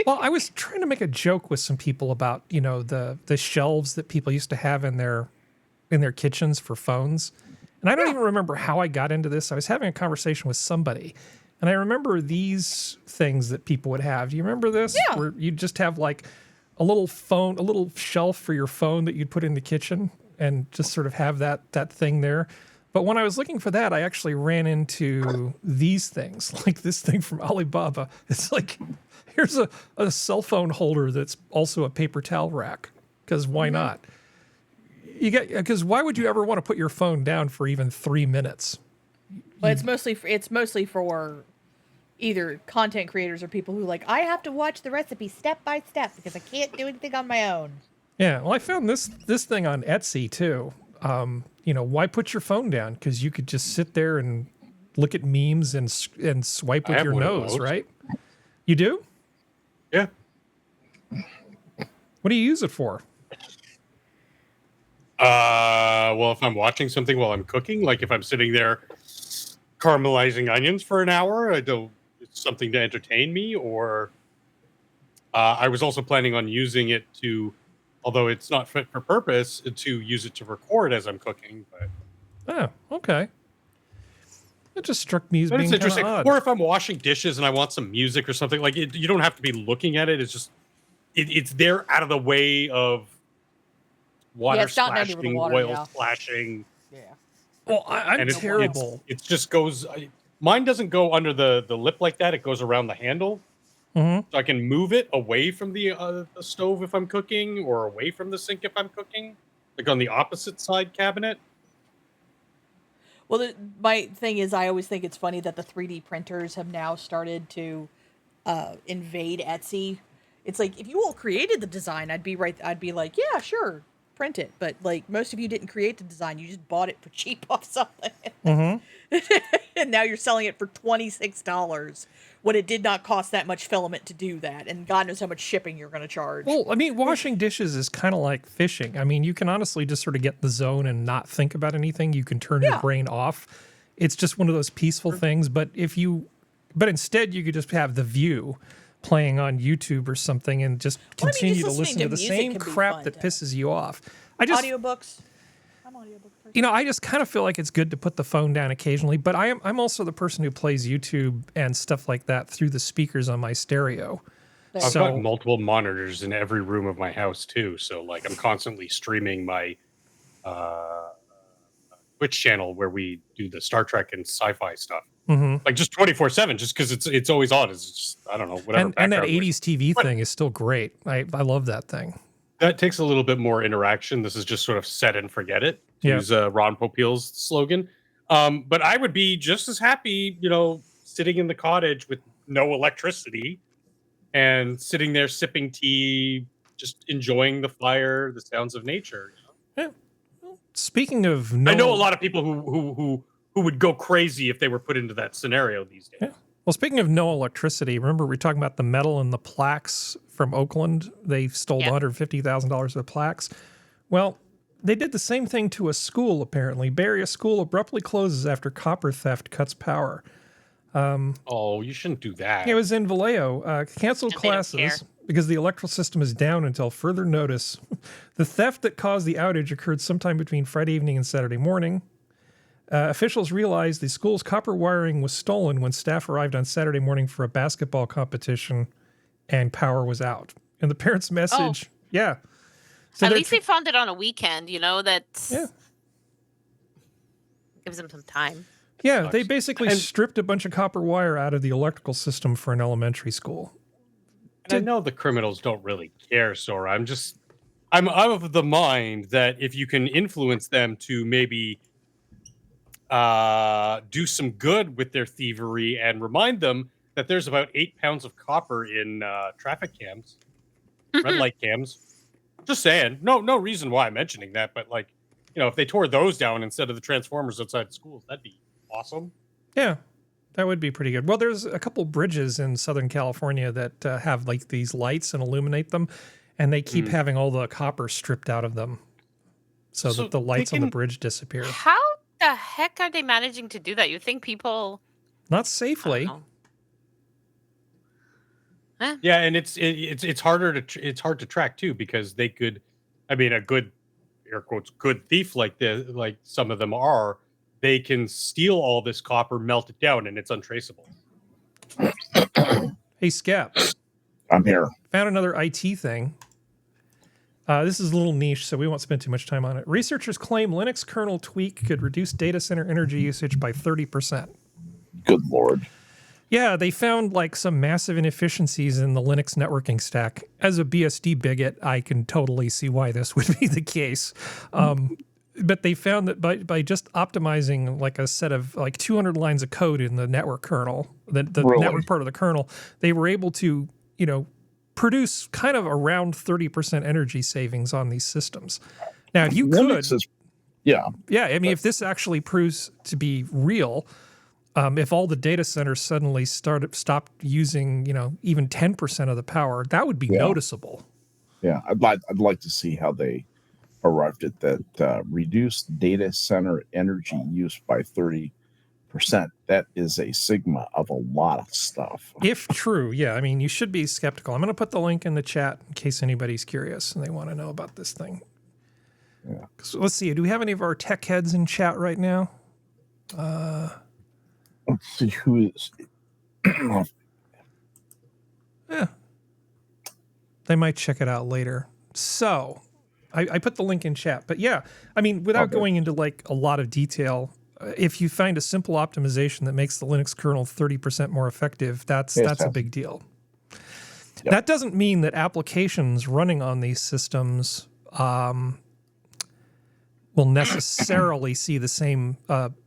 Well, I was trying to make a joke with some people about, the shelves that people used to have in their kitchens for phones. And I don't even remember how I got into this. I was having a conversation with somebody, and I remember these things that people would have. Do you remember this? Yeah. Where you'd just have like a little phone, a little shelf for your phone that you'd put in the kitchen and just sort of have that thing there. But when I was looking for that, I actually ran into these things, like this thing from Alibaba. It's like, here's a cell phone holder that's also a paper towel rack, because why not? Because why would you ever want to put your phone down for even 3 minutes? Well, it's mostly for either content creators or people who I have to watch the recipe step by step because I can't do anything on my own. Yeah, well, I found this thing on Etsy too. Why put your phone down? Because you could just sit there and look at memes and swipe with your nose, right? You do? Yeah. What do you use it for? Well, if I'm watching something while I'm cooking, like if I'm sitting there caramelizing onions for an hour, it's something to entertain me, or I was also planning on using it to, although it's not fit for purpose, to use it to record as I'm cooking. But oh, okay. It just struck me as being it's interesting. odd. Or if I'm washing dishes and I want some music or something, you don't have to be looking at it. It's just it's there out of the way of water splashing, oil splashing. Yeah. Well, I'm terrible. It just goes. Mine doesn't go under the lip like that. It goes around the handle, so I can move it away from the stove if I'm cooking, or away from the sink if I'm cooking, like on the opposite side cabinet. Well, my thing is, I always think it's funny that the 3D printers have now started to invade Etsy. It's like, if you all created the design, I'd be like, yeah, sure, print it. But most of you didn't create the design; you just bought it for cheap off something, and now you're selling it for $26 when it did not cost that much filament to do that, and God knows how much shipping you're going to charge. Well, I mean, washing dishes is kind of like fishing. I mean, you can honestly just sort of get in the zone and not think about anything. You can turn your brain off. It's just one of those peaceful things. But instead you could just have The View playing on YouTube or something and just continue to listen to the same crap that pisses you off. Audiobooks. I'm an audiobook person. I just kind of feel like it's good to put the phone down occasionally, but I'm also the person who plays YouTube and stuff like that through the speakers on my stereo. I've got multiple monitors in every room of my house too, so I'm constantly streaming my Twitch channel where we do the Star Trek and sci-fi stuff. Just 24/7, just because it's always on. It's just, I don't know, whatever. And that 80s TV thing is still great. I love that thing. That takes a little bit more interaction. This is just sort of set and forget it, to use Ron Popeil's slogan. But I would be just as happy, sitting in the cottage with no electricity and sitting there sipping tea, just enjoying the fire, the sounds of nature. Yeah. Speaking of, I know a lot of people who would go crazy if they were put into that scenario these days. Yeah. Well, speaking of no electricity, remember we were talking about the metal and the plaques from Oakland? They stole $150,000 of the plaques. Well, they did the same thing to a school, apparently. Bay Area school abruptly closes after copper theft cuts power. You shouldn't do that. It was in Vallejo. Canceled classes because the electrical system is down until further notice. The theft that caused the outage occurred sometime between Friday evening and Saturday morning. Officials realized the school's copper wiring was stolen when staff arrived on Saturday morning for a basketball competition and power was out. And the parents' message, So at least they found it on a weekend, that gives them some time. Yeah, they basically stripped a bunch of copper wire out of the electrical system for an elementary school. And I know the criminals don't really care, Sora. I'm of the mind that if you can influence them to maybe do some good with their thievery and remind them that there's about 8 pounds of copper in traffic cams, red light cams. Just saying. No reason why I'm mentioning that, but if they tore those down instead of the transformers outside schools, that'd be awesome. Yeah, that would be pretty good. Well, there's a couple bridges in Southern California that have these lights and illuminate them, and they keep having all the copper stripped out of them so that the lights on the bridge disappear. How the heck are they managing to do that? You think people... Not safely. Yeah, and it's hard to track too, because they could, a good, air quotes, good thief like some of them are, they can steal all this copper, melt it down, and it's untraceable. Hey, Skep. I'm here. Found another IT thing. This is a little niche, so we won't spend too much time on it. Researchers claim Linux kernel tweak could reduce data center energy usage by 30%. Good Lord. Yeah, they found like some massive inefficiencies in the Linux networking stack. As a BSD bigot, I can totally see why this would be the case. But they found that by just optimizing like a set of like 200 lines of code in the network kernel, the Really? network part of the kernel, they were able to, produce kind of around 30% energy savings on these systems. Now, if you Linux could, is, yeah, I mean, if this actually proves to be real, if all the data centers suddenly stopped using, even 10% of the power, that would be noticeable. Yeah, I'd like to see how they arrived at that reduced data center energy use by 30%. That is a sigma of a lot of stuff. If true, yeah. I mean, you should be skeptical. I'm going to put the link in the chat in case anybody's curious and they want to know about this thing. Yeah. So let's see. Do we have any of our tech heads in chat right now? Let's see who is. Yeah. They might check it out later. So I put the link in chat. But yeah, I mean, without going into like a lot of detail, if you find a simple optimization that makes the Linux kernel 30% more effective, that's a big deal. Yep. That doesn't mean that applications running on these systems will necessarily see the same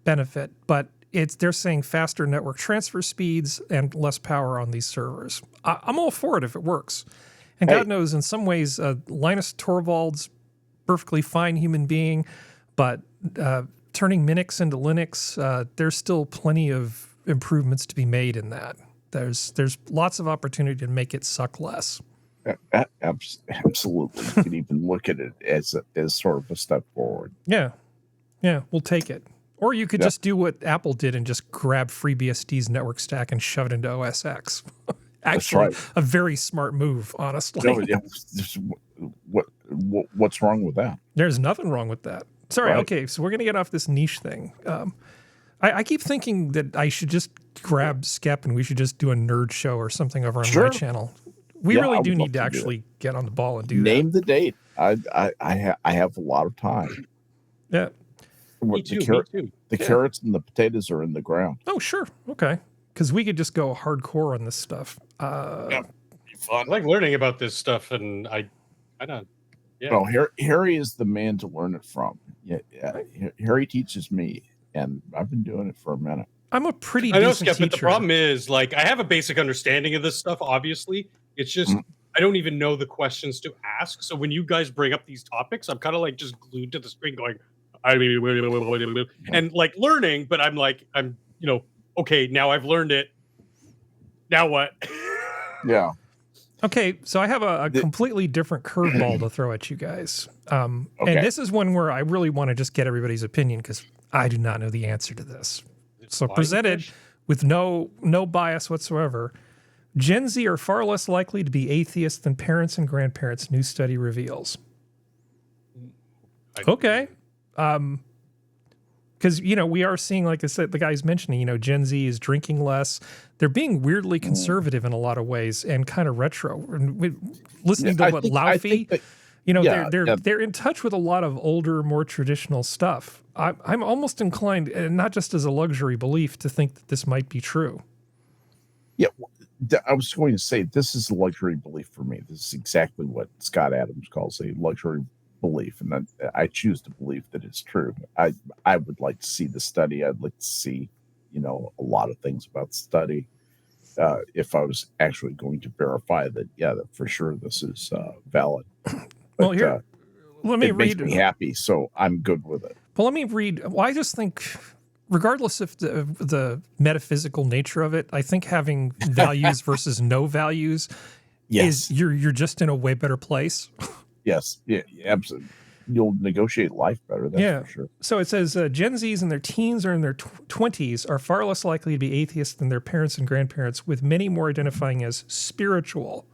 benefit, but they're saying faster network transfer speeds and less power on these servers. I'm all for it if it works. And God knows, in some ways, Linus Torvalds, perfectly fine human being, but turning Minix into Linux, there's still plenty of improvements to be made in that. There's lots of opportunity to make it suck less. Absolutely. You can even look at it as sort of a step forward. Yeah, we'll take it. Or you could just do what Apple did and just grab FreeBSD's network stack and shove it into OS X. Actually, a very smart move, honestly. What's wrong with that? There's nothing wrong with that. Sorry, okay, so we're going to get off this niche thing. I keep thinking that I should just grab Skep and we should just do a nerd show or something over on my channel. We really do need to actually get on the ball and do that. Name the date. I have a lot of time. Yeah. Me too. The carrots and the potatoes are in the ground. Oh, sure. Okay. Because we could just go hardcore on this stuff. I like learning about this stuff, and I don't. Yeah. Well, Harry is the man to learn it from. Yeah, Harry teaches me, and I've been doing it for a minute. I'm a pretty decent teacher. But the problem is, like, I have a basic understanding of this stuff, obviously. It's just, I don't even know the questions to ask. So when you guys bring up these topics, I'm kind of like just glued to the screen going, and like learning, but I'm okay, now I've learned it. Now what? Yeah. Okay, so I have a completely different curveball to throw at you guys. And this is one where I really want to just get everybody's opinion because I do not know the answer to this. So presented with no bias whatsoever, Gen Z are far less likely to be atheists than parents and grandparents, new study reveals. Okay. Because, we are seeing, like I said, the guy's mentioning, Gen Z is drinking less. They're being weirdly conservative in a lot of and kind of retro. Listening to Laufey, they're in touch with a lot of older, more traditional stuff. I'm almost inclined, and not just as a luxury belief, to think that this might be true. Yeah, I was going to say, this is a luxury belief for me. This is exactly what Scott Adams calls a luxury belief, and I choose to believe that it's true. I would like to see the study. I'd like to see, a lot of things about the study. If I was actually going to verify that, that for sure this is valid. But, well, here, let me read. It makes me happy, so I'm good with it. Well, let me read. Well, I just think, regardless of the metaphysical nature of it, I think having values versus no values is you're just in a way better place. Yes, yeah, absolutely. You'll negotiate life better, that's for sure. So it says Gen Zs in their teens or in their 20s are far less likely to be atheists than their parents and grandparents, with many more identifying as spiritual.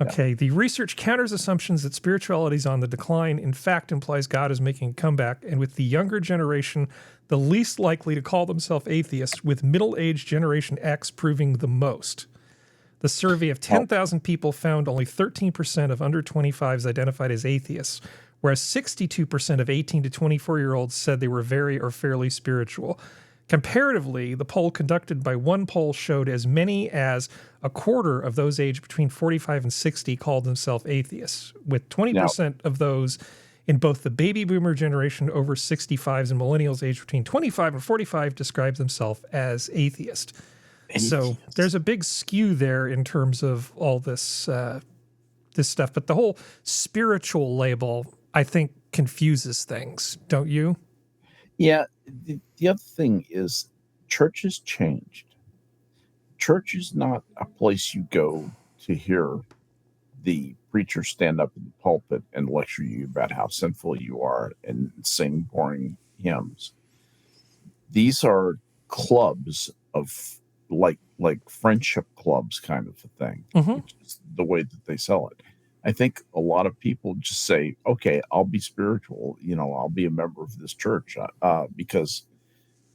Okay, the research counters assumptions that spirituality is on the decline. In fact, implies God is making a comeback, and with the younger generation, the least likely to call themselves atheists, with middle-aged Generation X proving the most. The survey of 10,000 people found only 13% of under 25s identified as atheists, whereas 62% of 18 to 24-year-olds said they were very or fairly spiritual. Comparatively, the poll conducted by one poll showed as many as a quarter of those aged between 45 and 60 called themselves atheists, with 20% of those in both the baby boomer generation over 65s and millennials aged between 25 and 45 described themselves as atheist. So there's a big skew there in terms of all this this stuff. But the whole spiritual label, I think, confuses things, don't you? Yeah. The other thing is church has changed. Church is not a place you go to hear the preacher stand up in the pulpit and lecture you about how sinful you are and sing boring hymns. These are clubs of like friendship clubs kind of a thing, which is the way that they sell it. I think a lot of people just say, okay, I'll be spiritual, I'll be a member of this church because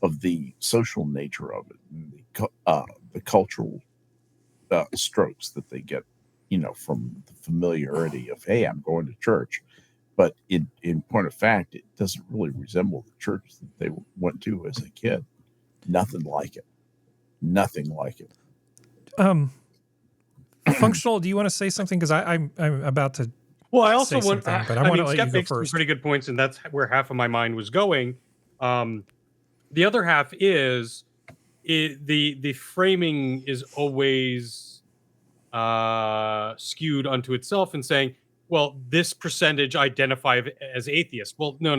of the social nature of it and the cultural strokes that they get, from the familiarity of, hey, I'm going to church. But in point of fact, it doesn't really resemble the church that they went to as a kid. Nothing like it. Nothing like it. Functional, do you want to say something? Because I'm about to. Well, I also want, but I want to let you go makes first. Some pretty good points, and that's where half of my mind was going. The other half is the framing is always skewed unto itself and saying, well, this percentage identify as atheist. Well, no.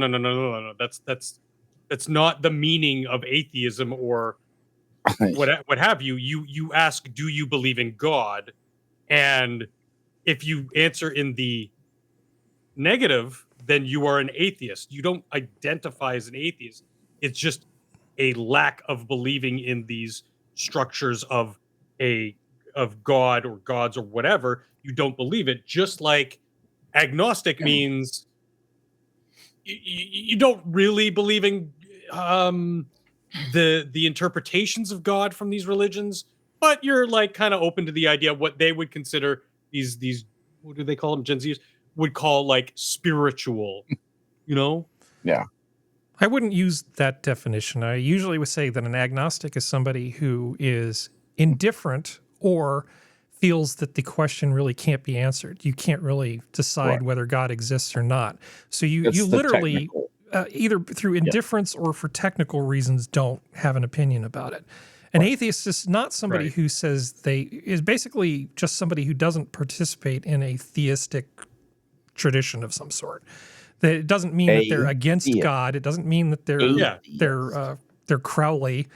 That's not the meaning of atheism or what have you. You ask, do you believe in God? And if you answer in the negative, then you are an atheist. You don't identify as an atheist. It's just a lack of believing in these structures of God or gods or whatever. You don't believe it. Just like agnostic means you don't really believe in the interpretations of God from these religions, but you're like kind of open to the idea of what they would consider these what do they call them? Gen Zers would call like spiritual, Yeah. I wouldn't use that definition. I usually would say that an agnostic is somebody who is indifferent or feels that the question really can't be answered. You can't really decide whether God exists or not. So you literally, either through indifference or for technical reasons, don't have an opinion about it. An atheist is not somebody who says is basically just somebody who doesn't participate in a theistic tradition of some sort. That it doesn't mean that they're against God. It doesn't mean that they're Crowley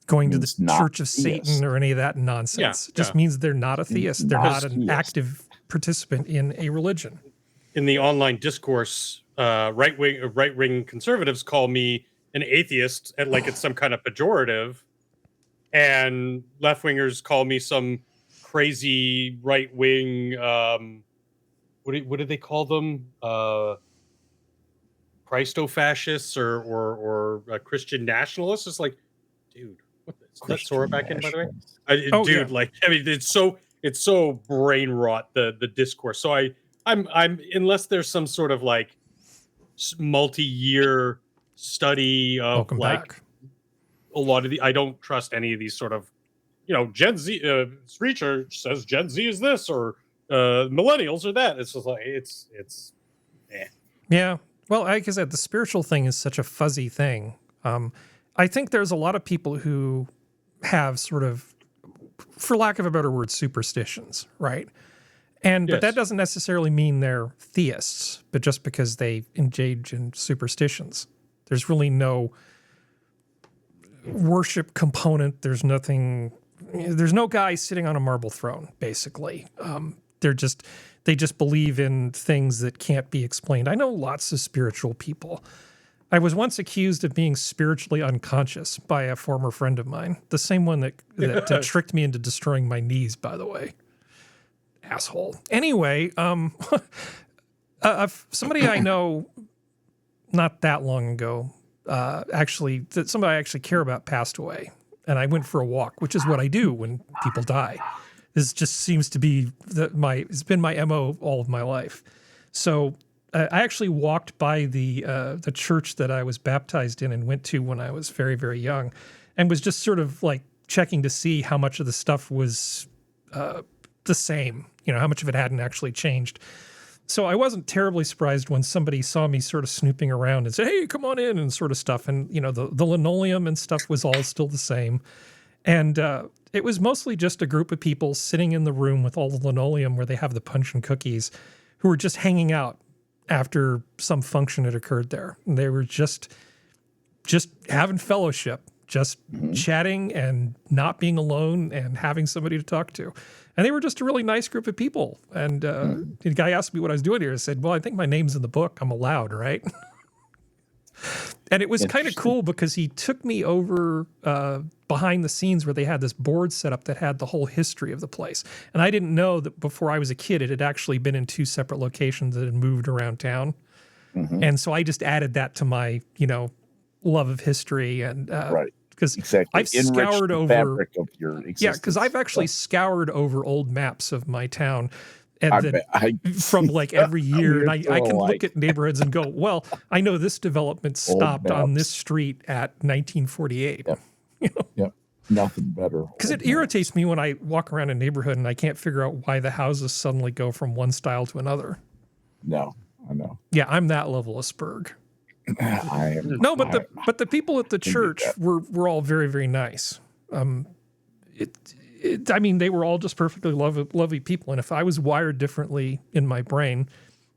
going to the Church of Satan or any of that nonsense. It just means they're not a theist. They're not an active participant in a religion. In the online discourse, right-wing conservatives call me an atheist, like it's some kind of pejorative, and left-wingers call me some crazy right-wing. What do they call them? Christo-fascists or Christian nationalists. It's like, dude, what is that Sora back in, by the way? It's so brain rot, the discourse. So I'm unless there's some sort of like multi-year study of Welcome back. A lot of I don't trust any of these sort of, Gen Z research says Gen Z is this or millennials are that. It's just like it's Yeah. Well, like I said, the spiritual thing is such a fuzzy thing. I think there's a lot of people who have sort of, for lack of a better word, superstitions, right? But that doesn't necessarily mean they're theists, but just because they engage in superstitions. There's really no worship component. There's no guy sitting on a marble throne, basically. They just believe in things that can't be explained. I know lots of spiritual people. I was once accused of being spiritually unconscious by a former friend of mine, the same one that tricked me into destroying my knees, by the way. asshole. Anyway, somebody I know not that long ago, somebody I actually care about passed away, and I went for a walk, which is what I do when people die. This just seems to be it's been my MO all of my life. So I actually walked by the church that I was baptized in and went to when I was very, very young, and was just sort of like checking to see how much of the stuff was the same, how much of it hadn't actually changed. So I wasn't terribly surprised when somebody saw me sort of snooping around and said, "Hey, come on in," and sort of stuff. And, the linoleum and stuff was all still the same. And it was mostly just a group of people sitting in the room with all the linoleum where they have the punch and cookies, who were just hanging out after some function had occurred there. And they were just having fellowship, just chatting and not being alone and having somebody to talk to. And they were just a really nice group of people. And the guy asked me what I was doing here. I said, "Well, I think my name's in the book. I'm allowed, right?" And it was kind of cool because he took me over behind the scenes where they had this board set up that had the whole history of the place. And I didn't know that before I was a kid, it had actually been in 2 separate locations that had moved around town. And so I just added that to my, love of history. And right. Because exactly. I've scoured over fabric of your existence. Yeah, because I've actually scoured over old maps of my town, and from like every year, and I can look at neighborhoods and go, well, I know this development stopped on this street at 1948. Yep. Nothing better. Because it irritates me when I walk around a neighborhood and I can't figure out why the houses suddenly go from one style to another. No, I know. Yeah, I'm that level of spurg. But the people at the church were all very, very nice. They were all just perfectly lovely people. And if I was wired differently in my brain,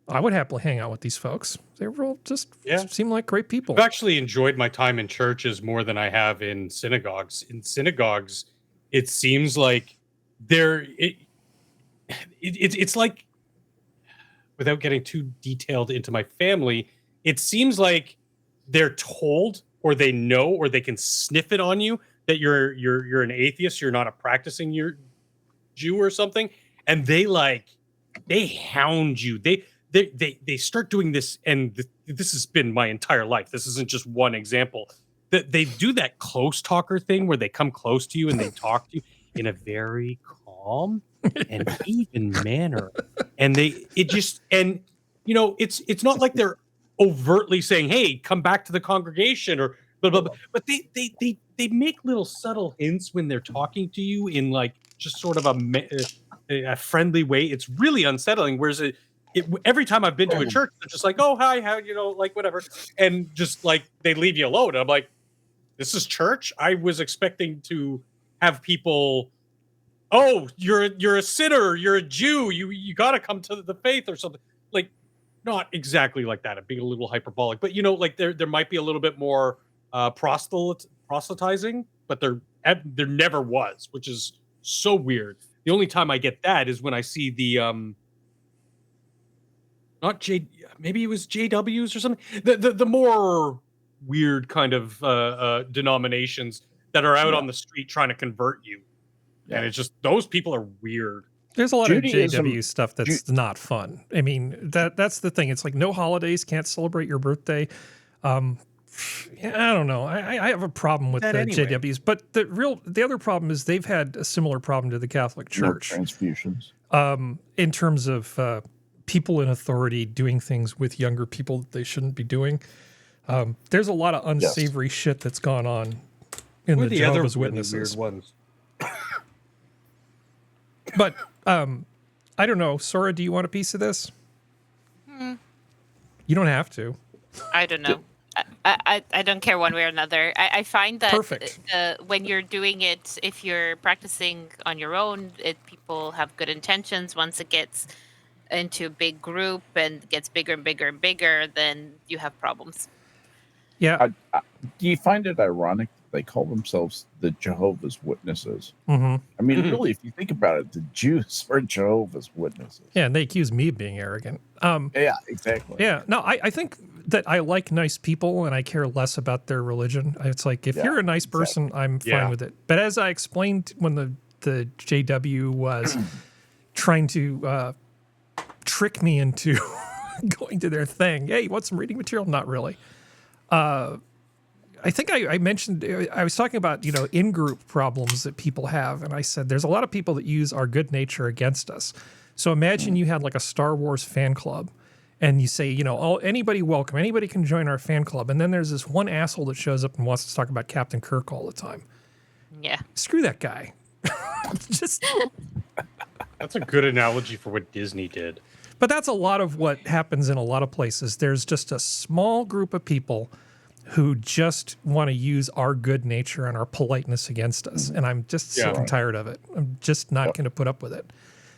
I would happily hang out with these folks. They were all just seemed like great people. I've actually enjoyed my time in churches more than I have in synagogues. In synagogues, it seems like it's like, without getting too detailed into my family, it seems like they're told, or they know, or they can sniff it on you that you're an atheist, you're not a practicing Jew or something, and they hound you. They start doing this, and this has been my entire life. This isn't just one example. That they do that close talker thing where they come close to you and they talk to you in a very calm and even manner, and it's not like they're overtly saying, "Hey, come back to the congregation," or blah, blah, blah. But they make little subtle hints when they're talking to you in like just sort of a friendly way. It's really unsettling. Whereas every time I've been to a church, they're just like, "Oh, hi, how like whatever," and just like they leave you alone. I'm like, this is church? I was expecting to have people, "Oh, you're a sinner, you're a Jew, you got to come to the faith," or something. Like, not exactly like that. I'm being a little hyperbolic, but like there might be a little bit more proselytizing, but there never was, which is so weird. The only time I get that is when I see the maybe it was JWs or something. The more weird kind of denominations that are out on the street trying to convert you, and it's just those people are weird. There's a lot of JW stuff that's not fun. I mean, that's the thing. It's like no holidays, can't celebrate your birthday. I don't know. I have a problem with the JWs, but the other problem is they've had a similar problem to the Catholic Church. No transfusions. In terms of people in authority doing things with younger people that they shouldn't be doing. There's a lot of unsavory shit that's gone on in the Jehovah's Witnesses. Weird ones. But I don't know. Sora, do you want a piece of this? You don't have to. I don't know. I don't care one way or another. I find that when you're doing it, if you're practicing on your own, people have good intentions. Once it gets into a big group and gets bigger and bigger and bigger, then you have problems. Yeah. Do you find it ironic that they call themselves the Jehovah's Witnesses? Mm-hmm. I mean, really, if you think about it, the Jews are Jehovah's Witnesses. Yeah, and they accuse me of being arrogant. Yeah, exactly. Yeah, no, I think that I like nice people and I care less about their religion. It's like, if you're a nice person, I'm fine with it. But as I explained when the JW was trying to trick me into going to their thing. Hey, you want some reading material? Not really. I think I mentioned, I was talking about, in-group problems that people have. And I said, there's a lot of people that use our good nature against us. So imagine you had like a Star Wars fan club and you say, oh, anybody welcome, anybody can join our fan club. And then there's this one asshole that shows up and wants to talk about Captain Kirk all the time. Yeah. Screw that guy. Just... That's a good analogy for what Disney did. But that's a lot of what happens in a lot of places. There's just a small group of people who just want to use our good nature and our politeness against us. And I'm just sick and tired of it. I'm just not going to put up with it.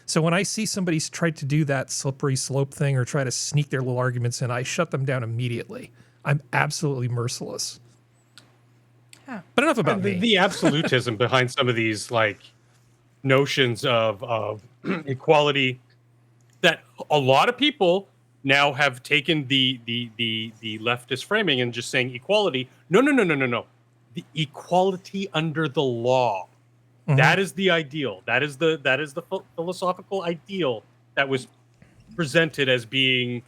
So when I see somebody try to do that slippery slope thing or try to sneak their little arguments in, I shut them down immediately. I'm absolutely merciless. Huh. But enough about me. The absolutism behind some of these notions of equality that a lot of people now have taken the leftist framing and just saying equality. No. The equality under the law. Mm-hmm. That is the ideal. That is the philosophical ideal that was presented as being,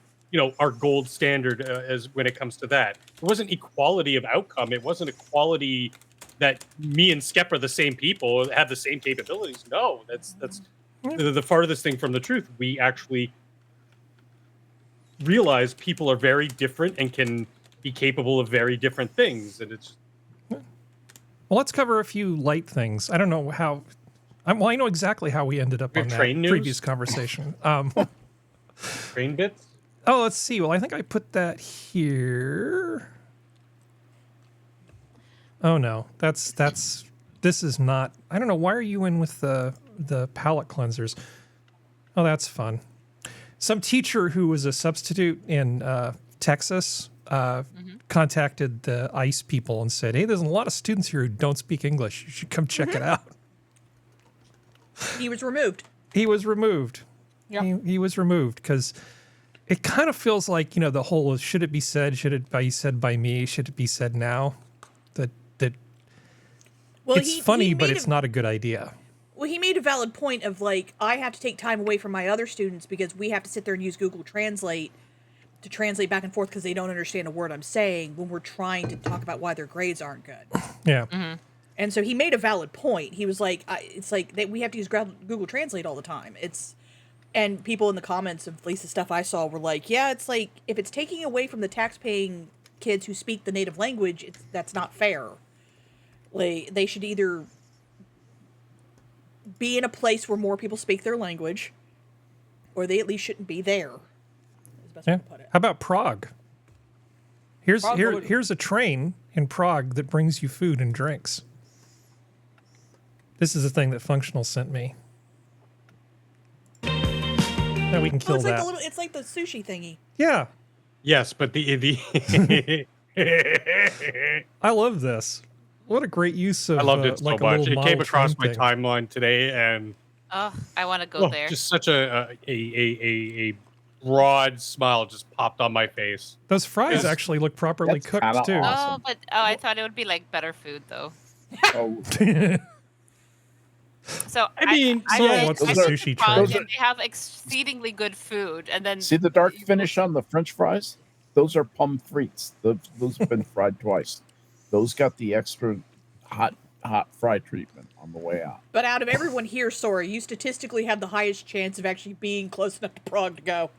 our gold standard as when it comes to that. It wasn't equality of outcome. It wasn't equality that me and Skep are the same people, have the same capabilities. No, that's the farthest thing from the truth. We actually realize people are very different and can be capable of very different things, and it's. Well, let's cover a few light things. I don't know how. I know exactly how we ended up on that previous conversation. Train bits. Oh, let's see. Well, I think I put that here. Oh no, this is not. I don't know. Why are you in with the palette cleansers? Oh, that's fun. Some teacher who was a substitute in Texas contacted the ICE people and said, hey, there's a lot of students here who don't speak English. You should come check it out. He was removed. He was removed. Yeah. He was removed because it kind of feels like, the whole should it be said, should it be said by me, should it be said now? Well, it's funny, but it's not a good idea. Well, he made a valid point of I have to take time away from my other students because we have to sit there and use Google Translate to translate back and forth because they don't understand a word I'm saying when we're trying to talk about why their grades aren't good. Yeah. Mm-hmm. And so he made a valid point. He was like, it's like that we have to use Google Translate all the time. And people in the comments of at least the stuff I saw were like, yeah, it's like if it's taking away from the tax-paying kids who speak the native language, that's not fair. They should either be in a place where more people speak their language, or they at least shouldn't be there. Is the best way to put it. How about Prague? Here's a train in Prague that brings you food and drinks. This is the thing that Functional sent me. Now we can kill that. It's like the sushi thingy. Yeah. Yes, but the I love this. What a great use of. I loved it so much. It came across my thing. timeline today, and I want to go there. Just such a broad smile just popped on my face. Those fries actually look properly cooked too. Awesome. I thought it would be like better food though. Oh. So what's the sushi trend? They have exceedingly good food, and then see the dark finish on the French fries. Those are pommes frites. Those have been fried twice. Those got the extra hot fry treatment on the way out. But out of everyone here, Sora, you statistically have the highest chance of actually being close enough to Prague to go.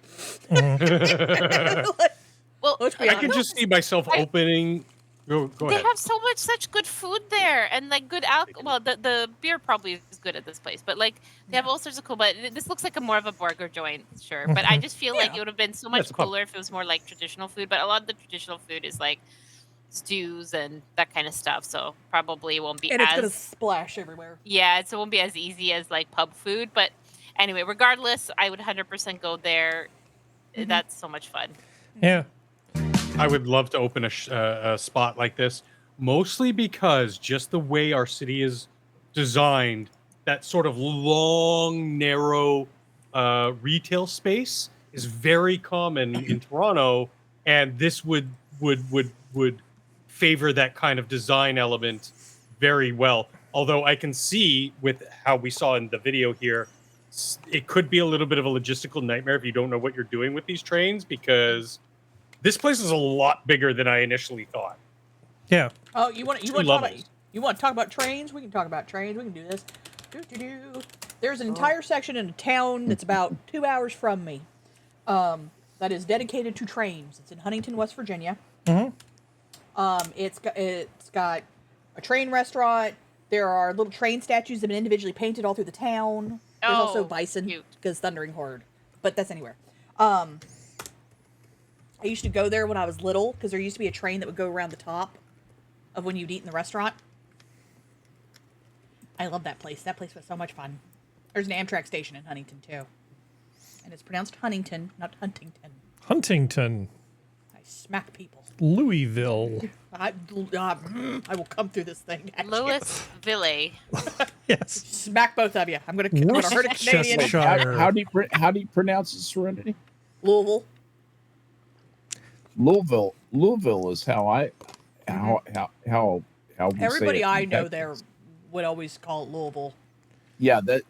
Well, I can just see myself opening. Go they ahead. have such good food there, and good alcohol. Well, the beer probably is good at this place, but they have all sorts of cool. But this looks like more of a burger joint, sure. But I just feel like it would have been so much cooler if it was more like traditional food. But a lot of the traditional food is stews and that kind of stuff, so probably won't be and it's gonna splash everywhere. Yeah, it won't be as easy as pub food. But anyway, regardless, I would 100% go there. Mm-hmm. That's so much fun. Yeah. I would love to open a spot like this, mostly because just the way our city is designed, that sort of long, narrow retail space is very common in Toronto, and this would favor that kind of design element very well. Although I can see with how we saw in the video here, it could be a little bit of a logistical nightmare if you don't know what you're doing with these trains, because this place is a lot bigger than I initially thought. Yeah. Oh, you want to talk about trains? We can talk about trains. We can do this. There's an entire section in a town that's about 2 hours from me. That is dedicated to trains. It's in Huntington, West Virginia. It's got a train restaurant. There are little train statues that have been individually painted all through the town. There's also bison, because Thundering Horde. But that's anywhere. I used to go there when I was little, because there used to be a train that would go around the top of when you'd eat in the restaurant. I love that place. That place was so much fun. There's an Amtrak station in Huntington, too. And it's pronounced Huntington, not Huntington. Huntington. I smack people. Louisville. I will come through this thing. Louisville. Yes. Smack both of you. I'm gonna hurt a Canadian. How do you pronounce it, Serenity? Louisville. Louisville is how we everybody say it I know Texas. there would always call it Louisville. Yeah, that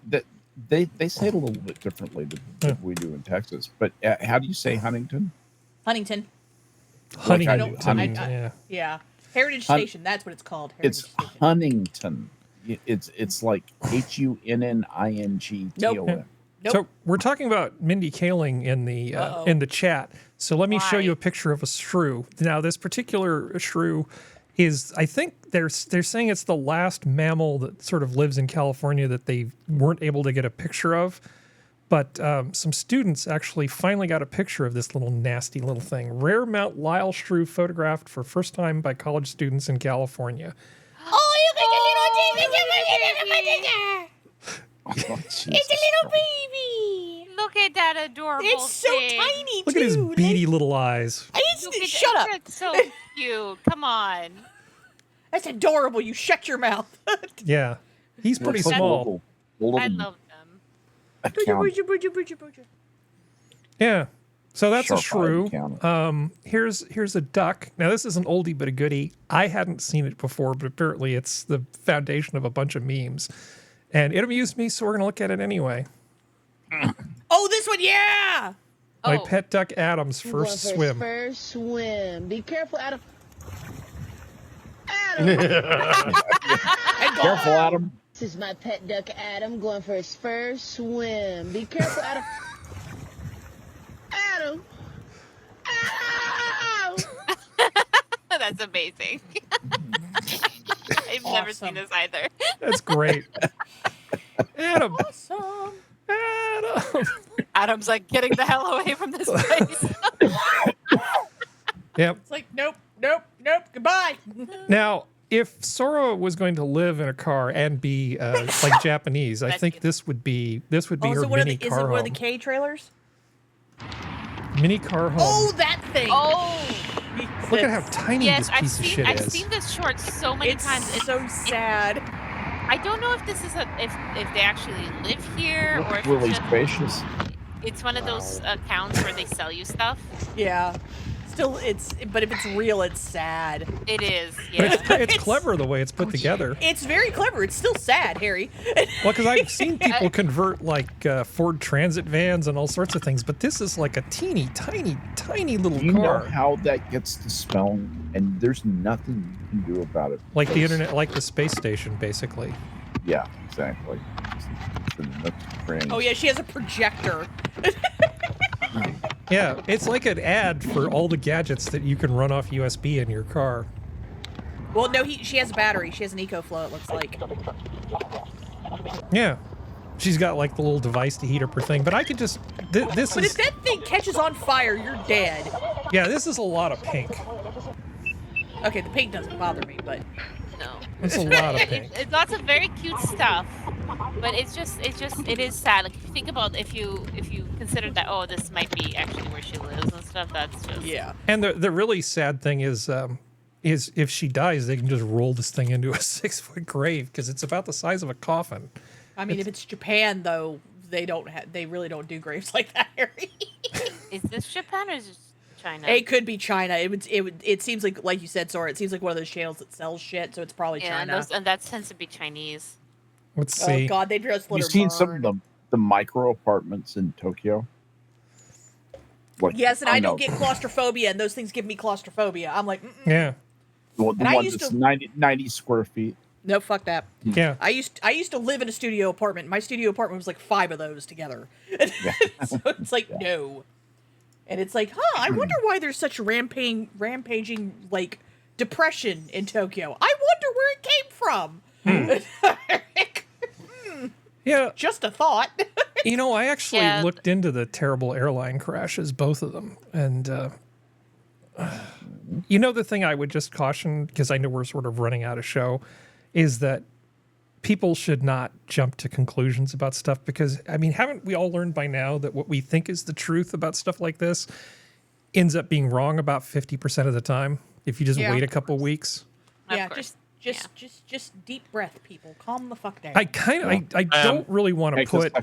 they say it a little bit differently than we do in Texas. But how do you say Huntington? Huntington. Huntington. Yeah. Heritage Station. That's what it's called. Heritage It's Station. Huntington. It's like HUNNINGTON. Nope. So we're talking about Mindy Kaling in the chat. So let me show you a picture of a shrew. Now, this particular shrew is, I think they're saying it's the last mammal that sort of lives in California that they weren't able to get a picture of. But some students actually finally got a picture of this little nasty little thing. Rare Mount Lyell shrew photographed for first time by college students in California. Oh, you got Oh, It's a little baby. Look at that adorable It's so thing. tiny, Look at his beady little eyes. Shut up. It's so cute. Come on. That's adorable. You shut your mouth. Yeah. He's pretty Looks like small. I love them. Yeah. So that's a Sharp-eyed shrew. counter. Here's a duck. Now this is an oldie but a goodie. I hadn't seen it before, but apparently it's the foundation of a bunch of memes. And it amused me, so we're gonna look at it anyway. Oh, this one, yeah. My pet duck Adam's first swim. First swim. Be careful, Adam. Careful, Adam. This is my pet duck, Adam, going for his first swim. Be careful, Adam. Adam. Adam. That's amazing. I've never seen this either. That's great. Adam. Awesome. Adam. Adam's like getting the hell away from this place. Yep. It's like, nope. Goodbye. Now, if Sora was going to live in a car and be like Japanese, I think this would be her so mini car is it home. one of the K trailers? Mini car home. Oh, that thing. Oh. Look at how tiny this piece of shit I've is. seen this short so many times. It's so sad. I don't know if this is if they actually live here or if Really it's just, spacious. it's one of those accounts where they sell you stuff. Yeah. Still, but if it's real, it's sad. It is, But yeah. it's clever the way it's put together. It's very clever. It's still sad, Harry. Well, because I've seen people convert like Ford Transit vans and all sorts of things, but this is like a teeny, tiny little Do you know car. how that gets to spelling? And there's nothing you can do about it. Like the internet, like the space station, basically. Yeah, exactly. Oh yeah, she has a projector. Yeah, it's like an ad for all the gadgets that you can run off USB in your car. Well, no, she has a battery. She has an EcoFlow, it looks like. Yeah. She's got like the little device to heat up her thing, but I could just, this But is, if that thing catches on fire, you're dead. yeah, this is a lot of pink. Okay, the pink doesn't bother me, but No. It's a lot of pink. It's lots of very cute stuff, but it is sad. Like if you think about if you consider that this might be actually where she lives and stuff. That's just yeah. And the really sad thing is if she dies, they can just roll this thing into a 6-foot grave because it's about the size of a coffin. I mean, if it's Japan though, they really don't do graves like that, Harry. Is this Japan or is this China? It could be China. It seems like you said, Sora. It seems like one of those channels that sells shit, so it's probably China. And that tends to be Chinese. Let's see. Oh God, they just let You've her seen burn. some of them. the micro apartments in Tokyo. Like, yes, and I don't get claustrophobia, and those things give me claustrophobia. I'm like, yeah. The one that's 90 square feet. No, fuck that. Yeah. I used to live in a studio apartment. My studio apartment was like 5 of those together. So it's like, no. And it's like, I wonder why there's such rampaging like depression in Tokyo. I wonder where it came from. Yeah. Just a thought. I actually looked into the terrible airline crashes, both of them. And, the thing I would just caution, because I know we're sort of running out of show, is that people should not jump to conclusions about stuff because, haven't we all learned by now that what we think is the truth about stuff like this ends up being wrong about 50% of the time if you just wait a couple weeks? Yeah, just deep breath, people. Calm the fuck down. I don't really want to put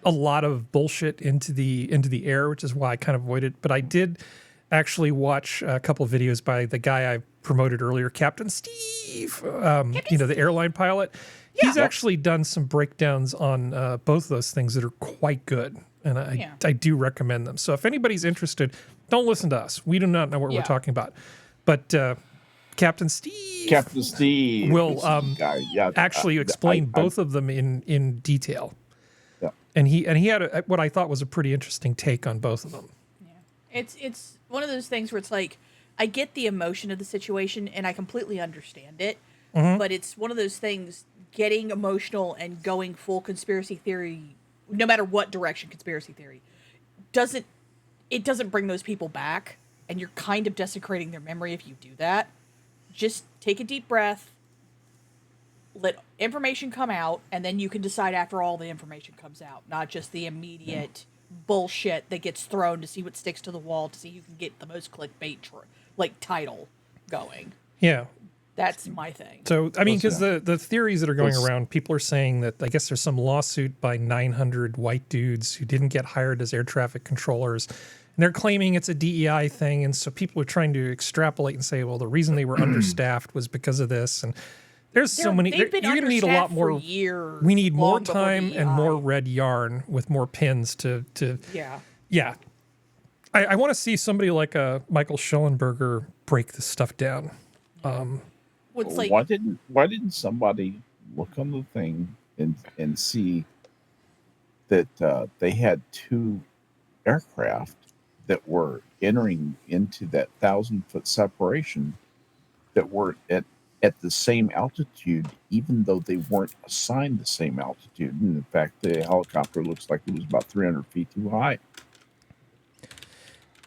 a lot of bullshit into the air, which is why I kind of avoid it. But I did actually watch a couple of videos by the guy I promoted earlier, Captain Steve, the airline pilot. Yeah. He's actually done some breakdowns on both of those things that are quite good, and I do recommend them. So if anybody's interested, don't listen to us. We do not know what we're talking about. But Captain Steve will actually explain both of them in detail. Yeah. And he had what I thought was a pretty interesting take on both of them. Yeah. It's one of those things where it's like, I get the emotion of the situation and I completely understand it, but it's one of those things, getting emotional and going full conspiracy theory, no matter what direction conspiracy theory, doesn't bring those people back, and you're kind of desecrating their memory if you do that. Just take a deep breath, let information come out, and then you can decide after all the information comes out, not just the immediate bullshit that gets thrown to see what sticks to the wall, to see who can get the most clickbait title going. Yeah. That's my thing. So, because the theories that are going around, people are saying that I guess there's some lawsuit by 900 white dudes who didn't get hired as air traffic controllers. And they're claiming it's a DEI thing. And so people are trying to extrapolate and say, well, the reason they were understaffed was because of this. And there's so many. You're going to need a lot more. We need more time and more red yarn with more pins to Yeah. I want to see somebody like Michael Schellenberger break this stuff down. Why didn't somebody look on the thing and see that they had 2 aircraft that were entering into that 1,000-foot separation that were at the same altitude, even though they weren't assigned the same altitude. And in fact, the helicopter looks like it was about 300 feet too high.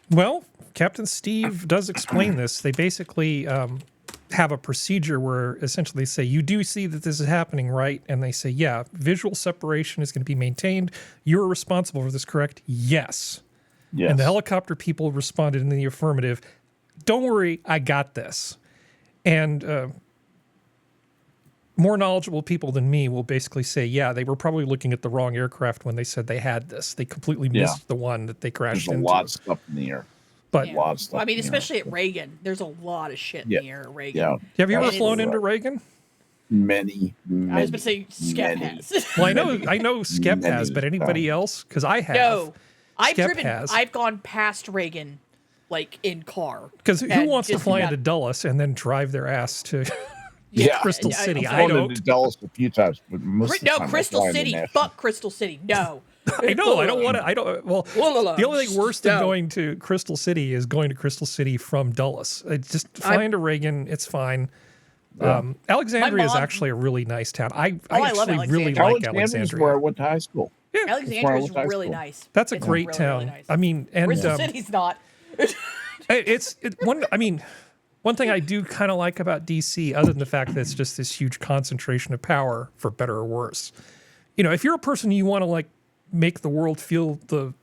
Well, Captain Steve does explain this. They basically have a procedure where essentially they say, you do see that this is happening, right? And they say, yeah, visual separation is going to be maintained. You're responsible for this, correct? Yes. And the helicopter people responded in the affirmative. Don't worry, I got this. And more knowledgeable people than me will basically say, yeah, they were probably looking at the wrong aircraft when they said they had this. They completely missed the one that they crashed into. There's a lot of stuff in the air. But a lot of stuff especially at Reagan, there's a lot of shit in the air at Reagan. Yeah. Have you ever flown into Reagan? Many. I was going to say Skep has. Well, I know Skep has, but anybody else? Because I have. No, I've gone past Reagan, like in car. Because who wants to fly into Dulles and then drive their ass to Crystal City? I've flown into Dulles a few times, but most of the time Crystal City. Fuck Crystal City. No. I know. I don't want to. Well, the only thing worse than going to Crystal City is going to Crystal City from Dulles. Just flying to Reagan, it's fine. Alexandria is actually a really nice town. I actually really like Alexandria. Is where I went to high school. Yeah, Alexandria is really nice. That's a great town. Really nice. I mean, and Crystal City's not. One thing I do kind of like about DC, other than the fact that it's just this huge concentration of power, for better or worse. If you're a person you want to make the world feel the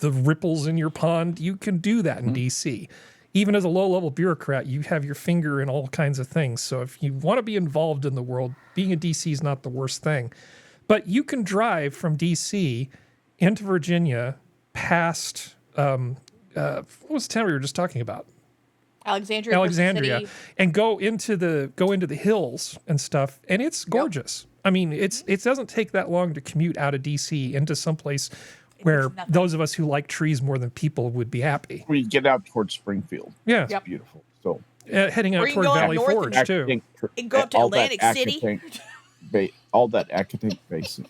ripples in your pond, you can do that in DC. Even as a low-level bureaucrat, you have your finger in all kinds of things. So if you want to be involved in the world, being in DC is not the worst thing. But you can drive from DC into Virginia past what was the town we were just talking about? Alexandria, and go into the hills and stuff, and it's gorgeous. I mean, it doesn't take that long to commute out of DC into someplace where those of us who like trees more than people would be happy. Where you get out towards Springfield. Yeah. It's beautiful. So heading out toward Valley Forge, too. And go up to Atlantic City. All that Academic Basin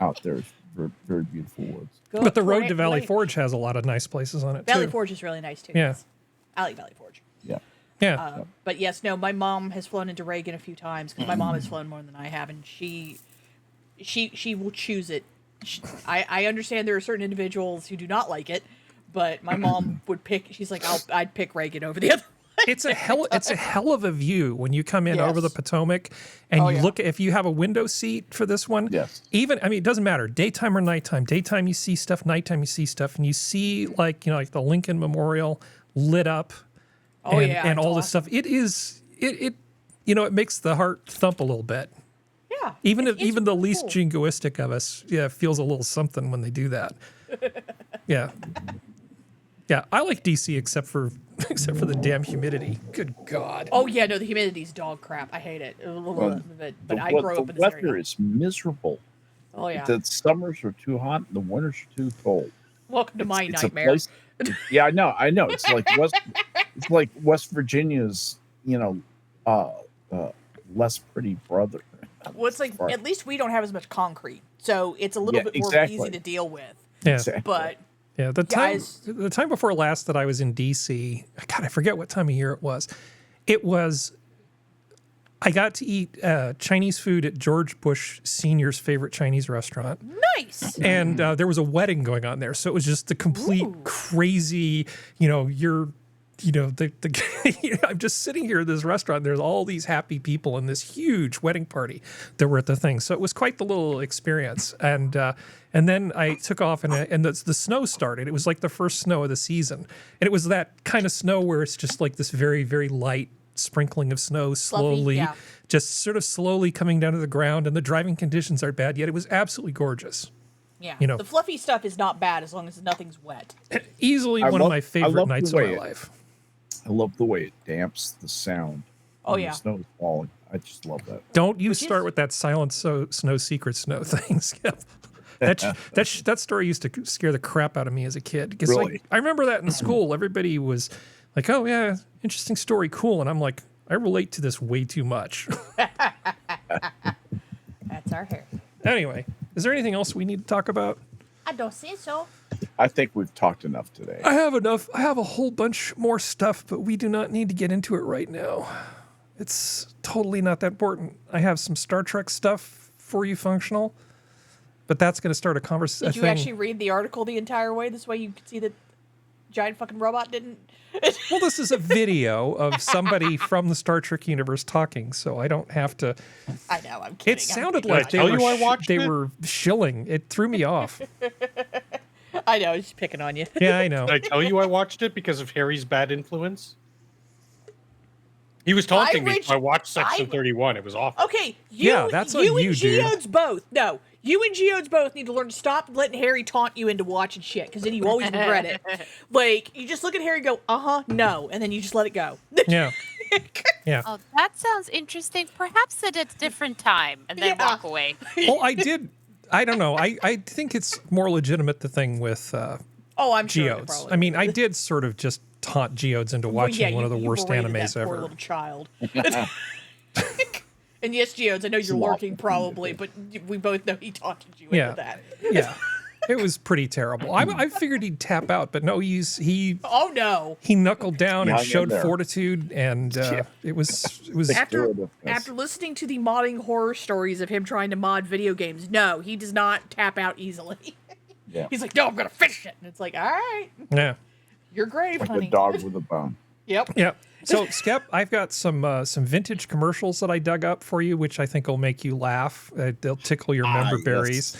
out there is very, very beautiful woods. But the road to Valley Forge has a lot of nice places on it, Valley Forge is really nice, too. Yeah. Yes. I like Valley Forge. Yeah. Yeah. But yes, no, my mom has flown into Reagan a few times because my mom has flown more than I have, and she will choose it. I understand there are certain individuals who do not like it, but my mom would pick. She's like, I'd pick Reagan over the other. It's a hell of a view when you come in over the Potomac and you look. If you have a window seat for this one, even it doesn't matter daytime or nighttime. Daytime you see stuff, nighttime you see stuff, and you see like the Lincoln Memorial lit up, and all this stuff. It makes the heart thump a little bit. Yeah, even the least jingoistic of us, feels a little something when they do that. Yeah. I like DC except for the damn humidity. Good God. Oh yeah, no, the humidity's dog crap. I hate it. But I grew up in this area. The weather is miserable. Oh yeah. The summers are too hot and the winters are too cold. Welcome to my nightmare. Yeah, I know. It's like West Virginia's, less pretty brother. Well, it's like at least we don't have as much concrete, so it's a little bit more easy to deal with. Yeah, but the time before last that I was in DC, God, I forget what time of year it was. I got to eat Chinese food at George Bush Sr.'s favorite Chinese restaurant. Nice. And there was a wedding going on there, so it was just the complete crazy. I'm just sitting here at this restaurant. There's all these happy people in this huge wedding party that were at the thing. So it was quite the little experience. And then I took off and the snow started. It was like the first snow of the season. And it was that kind of snow where it's just like this very, very light sprinkling of snow slowly, just sort of slowly coming down to the ground. And the driving conditions are bad, yet it was absolutely gorgeous. Yeah, the fluffy stuff is not bad as long as nothing's wet. Easily one of my favorite nights of my life. I love the way it damps the sound. Oh yeah, the snow is falling. I just love that. Don't you start with that silent snow, secret snow thing, Skip. That story used to scare the crap out of me as a kid. Because really? I remember that in school. Everybody was like, "Oh yeah, interesting story, cool," and I'm like, I relate to this way too much. That's our hair. Anyway, is there anything else we need to talk about? I don't think so. I think we've talked enough today. I have enough. I have a whole bunch more stuff, but we do not need to get into it right now. It's totally not that important. I have some Star Trek stuff for you, Functional, but that's going to start a conversation. Did you actually read the article the entire way? This way you could see that giant fucking robot didn't. Well, this is a video of somebody from the Star Trek universe talking, so I don't have to. I know, I'm kidding. It sounded like they were shilling. It threw me off. I know, he's picking on you. Yeah, I know. Did I tell you I watched it because of Harry's bad influence? He was taunting me, so I watched Section 31. It was awful. Okay, that's on you, and Geodes both. No, you and Geodes both need to learn to stop letting Harry taunt you into watching shit, because then you always regret it. Like, you just look at Harry and go, no, and then you just let it go. Yeah. Yeah. Oh, that sounds interesting. Perhaps at a different time, and then walk away. Well, I don't know. I think it's more legitimate, the thing with I'm sure Geodes. I mean, I did sort of just taunt Geodes into watching one of the worst animes ever. Poor little child. And yes, Geodes, I know you're lurking probably, but we both know he taunted you into that. Yeah. It was pretty terrible. I figured he'd tap out, but no, he. Oh no! He knuckled down and showed fortitude, and it was after listening to the modding horror stories of him trying to mod video games. No, he does not tap out easily. Yeah. He's like, no, I'm gonna finish it, and it's like, all right. Yeah. You're great, like honey. A dog with a bone. Yep. Yep. So, Skep, I've got some vintage commercials that I dug up for you, which I think will make you laugh. They'll tickle your member berries.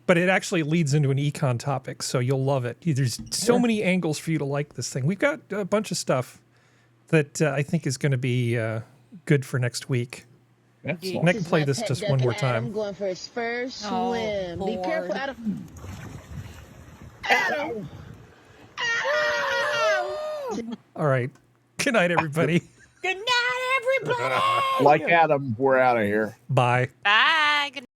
But it actually leads into an econ topic, so you'll love it. There's so many angles for you to like this thing. We've got a bunch of stuff that I think is going to be good for next week. Excellent. And I can play this just one more time. Adam going for his first swim. Be careful, Adam. Adam. All right. Good night, everybody. Good night, everybody. me play. Like Adam, we're out of here. Bye. Bye. Good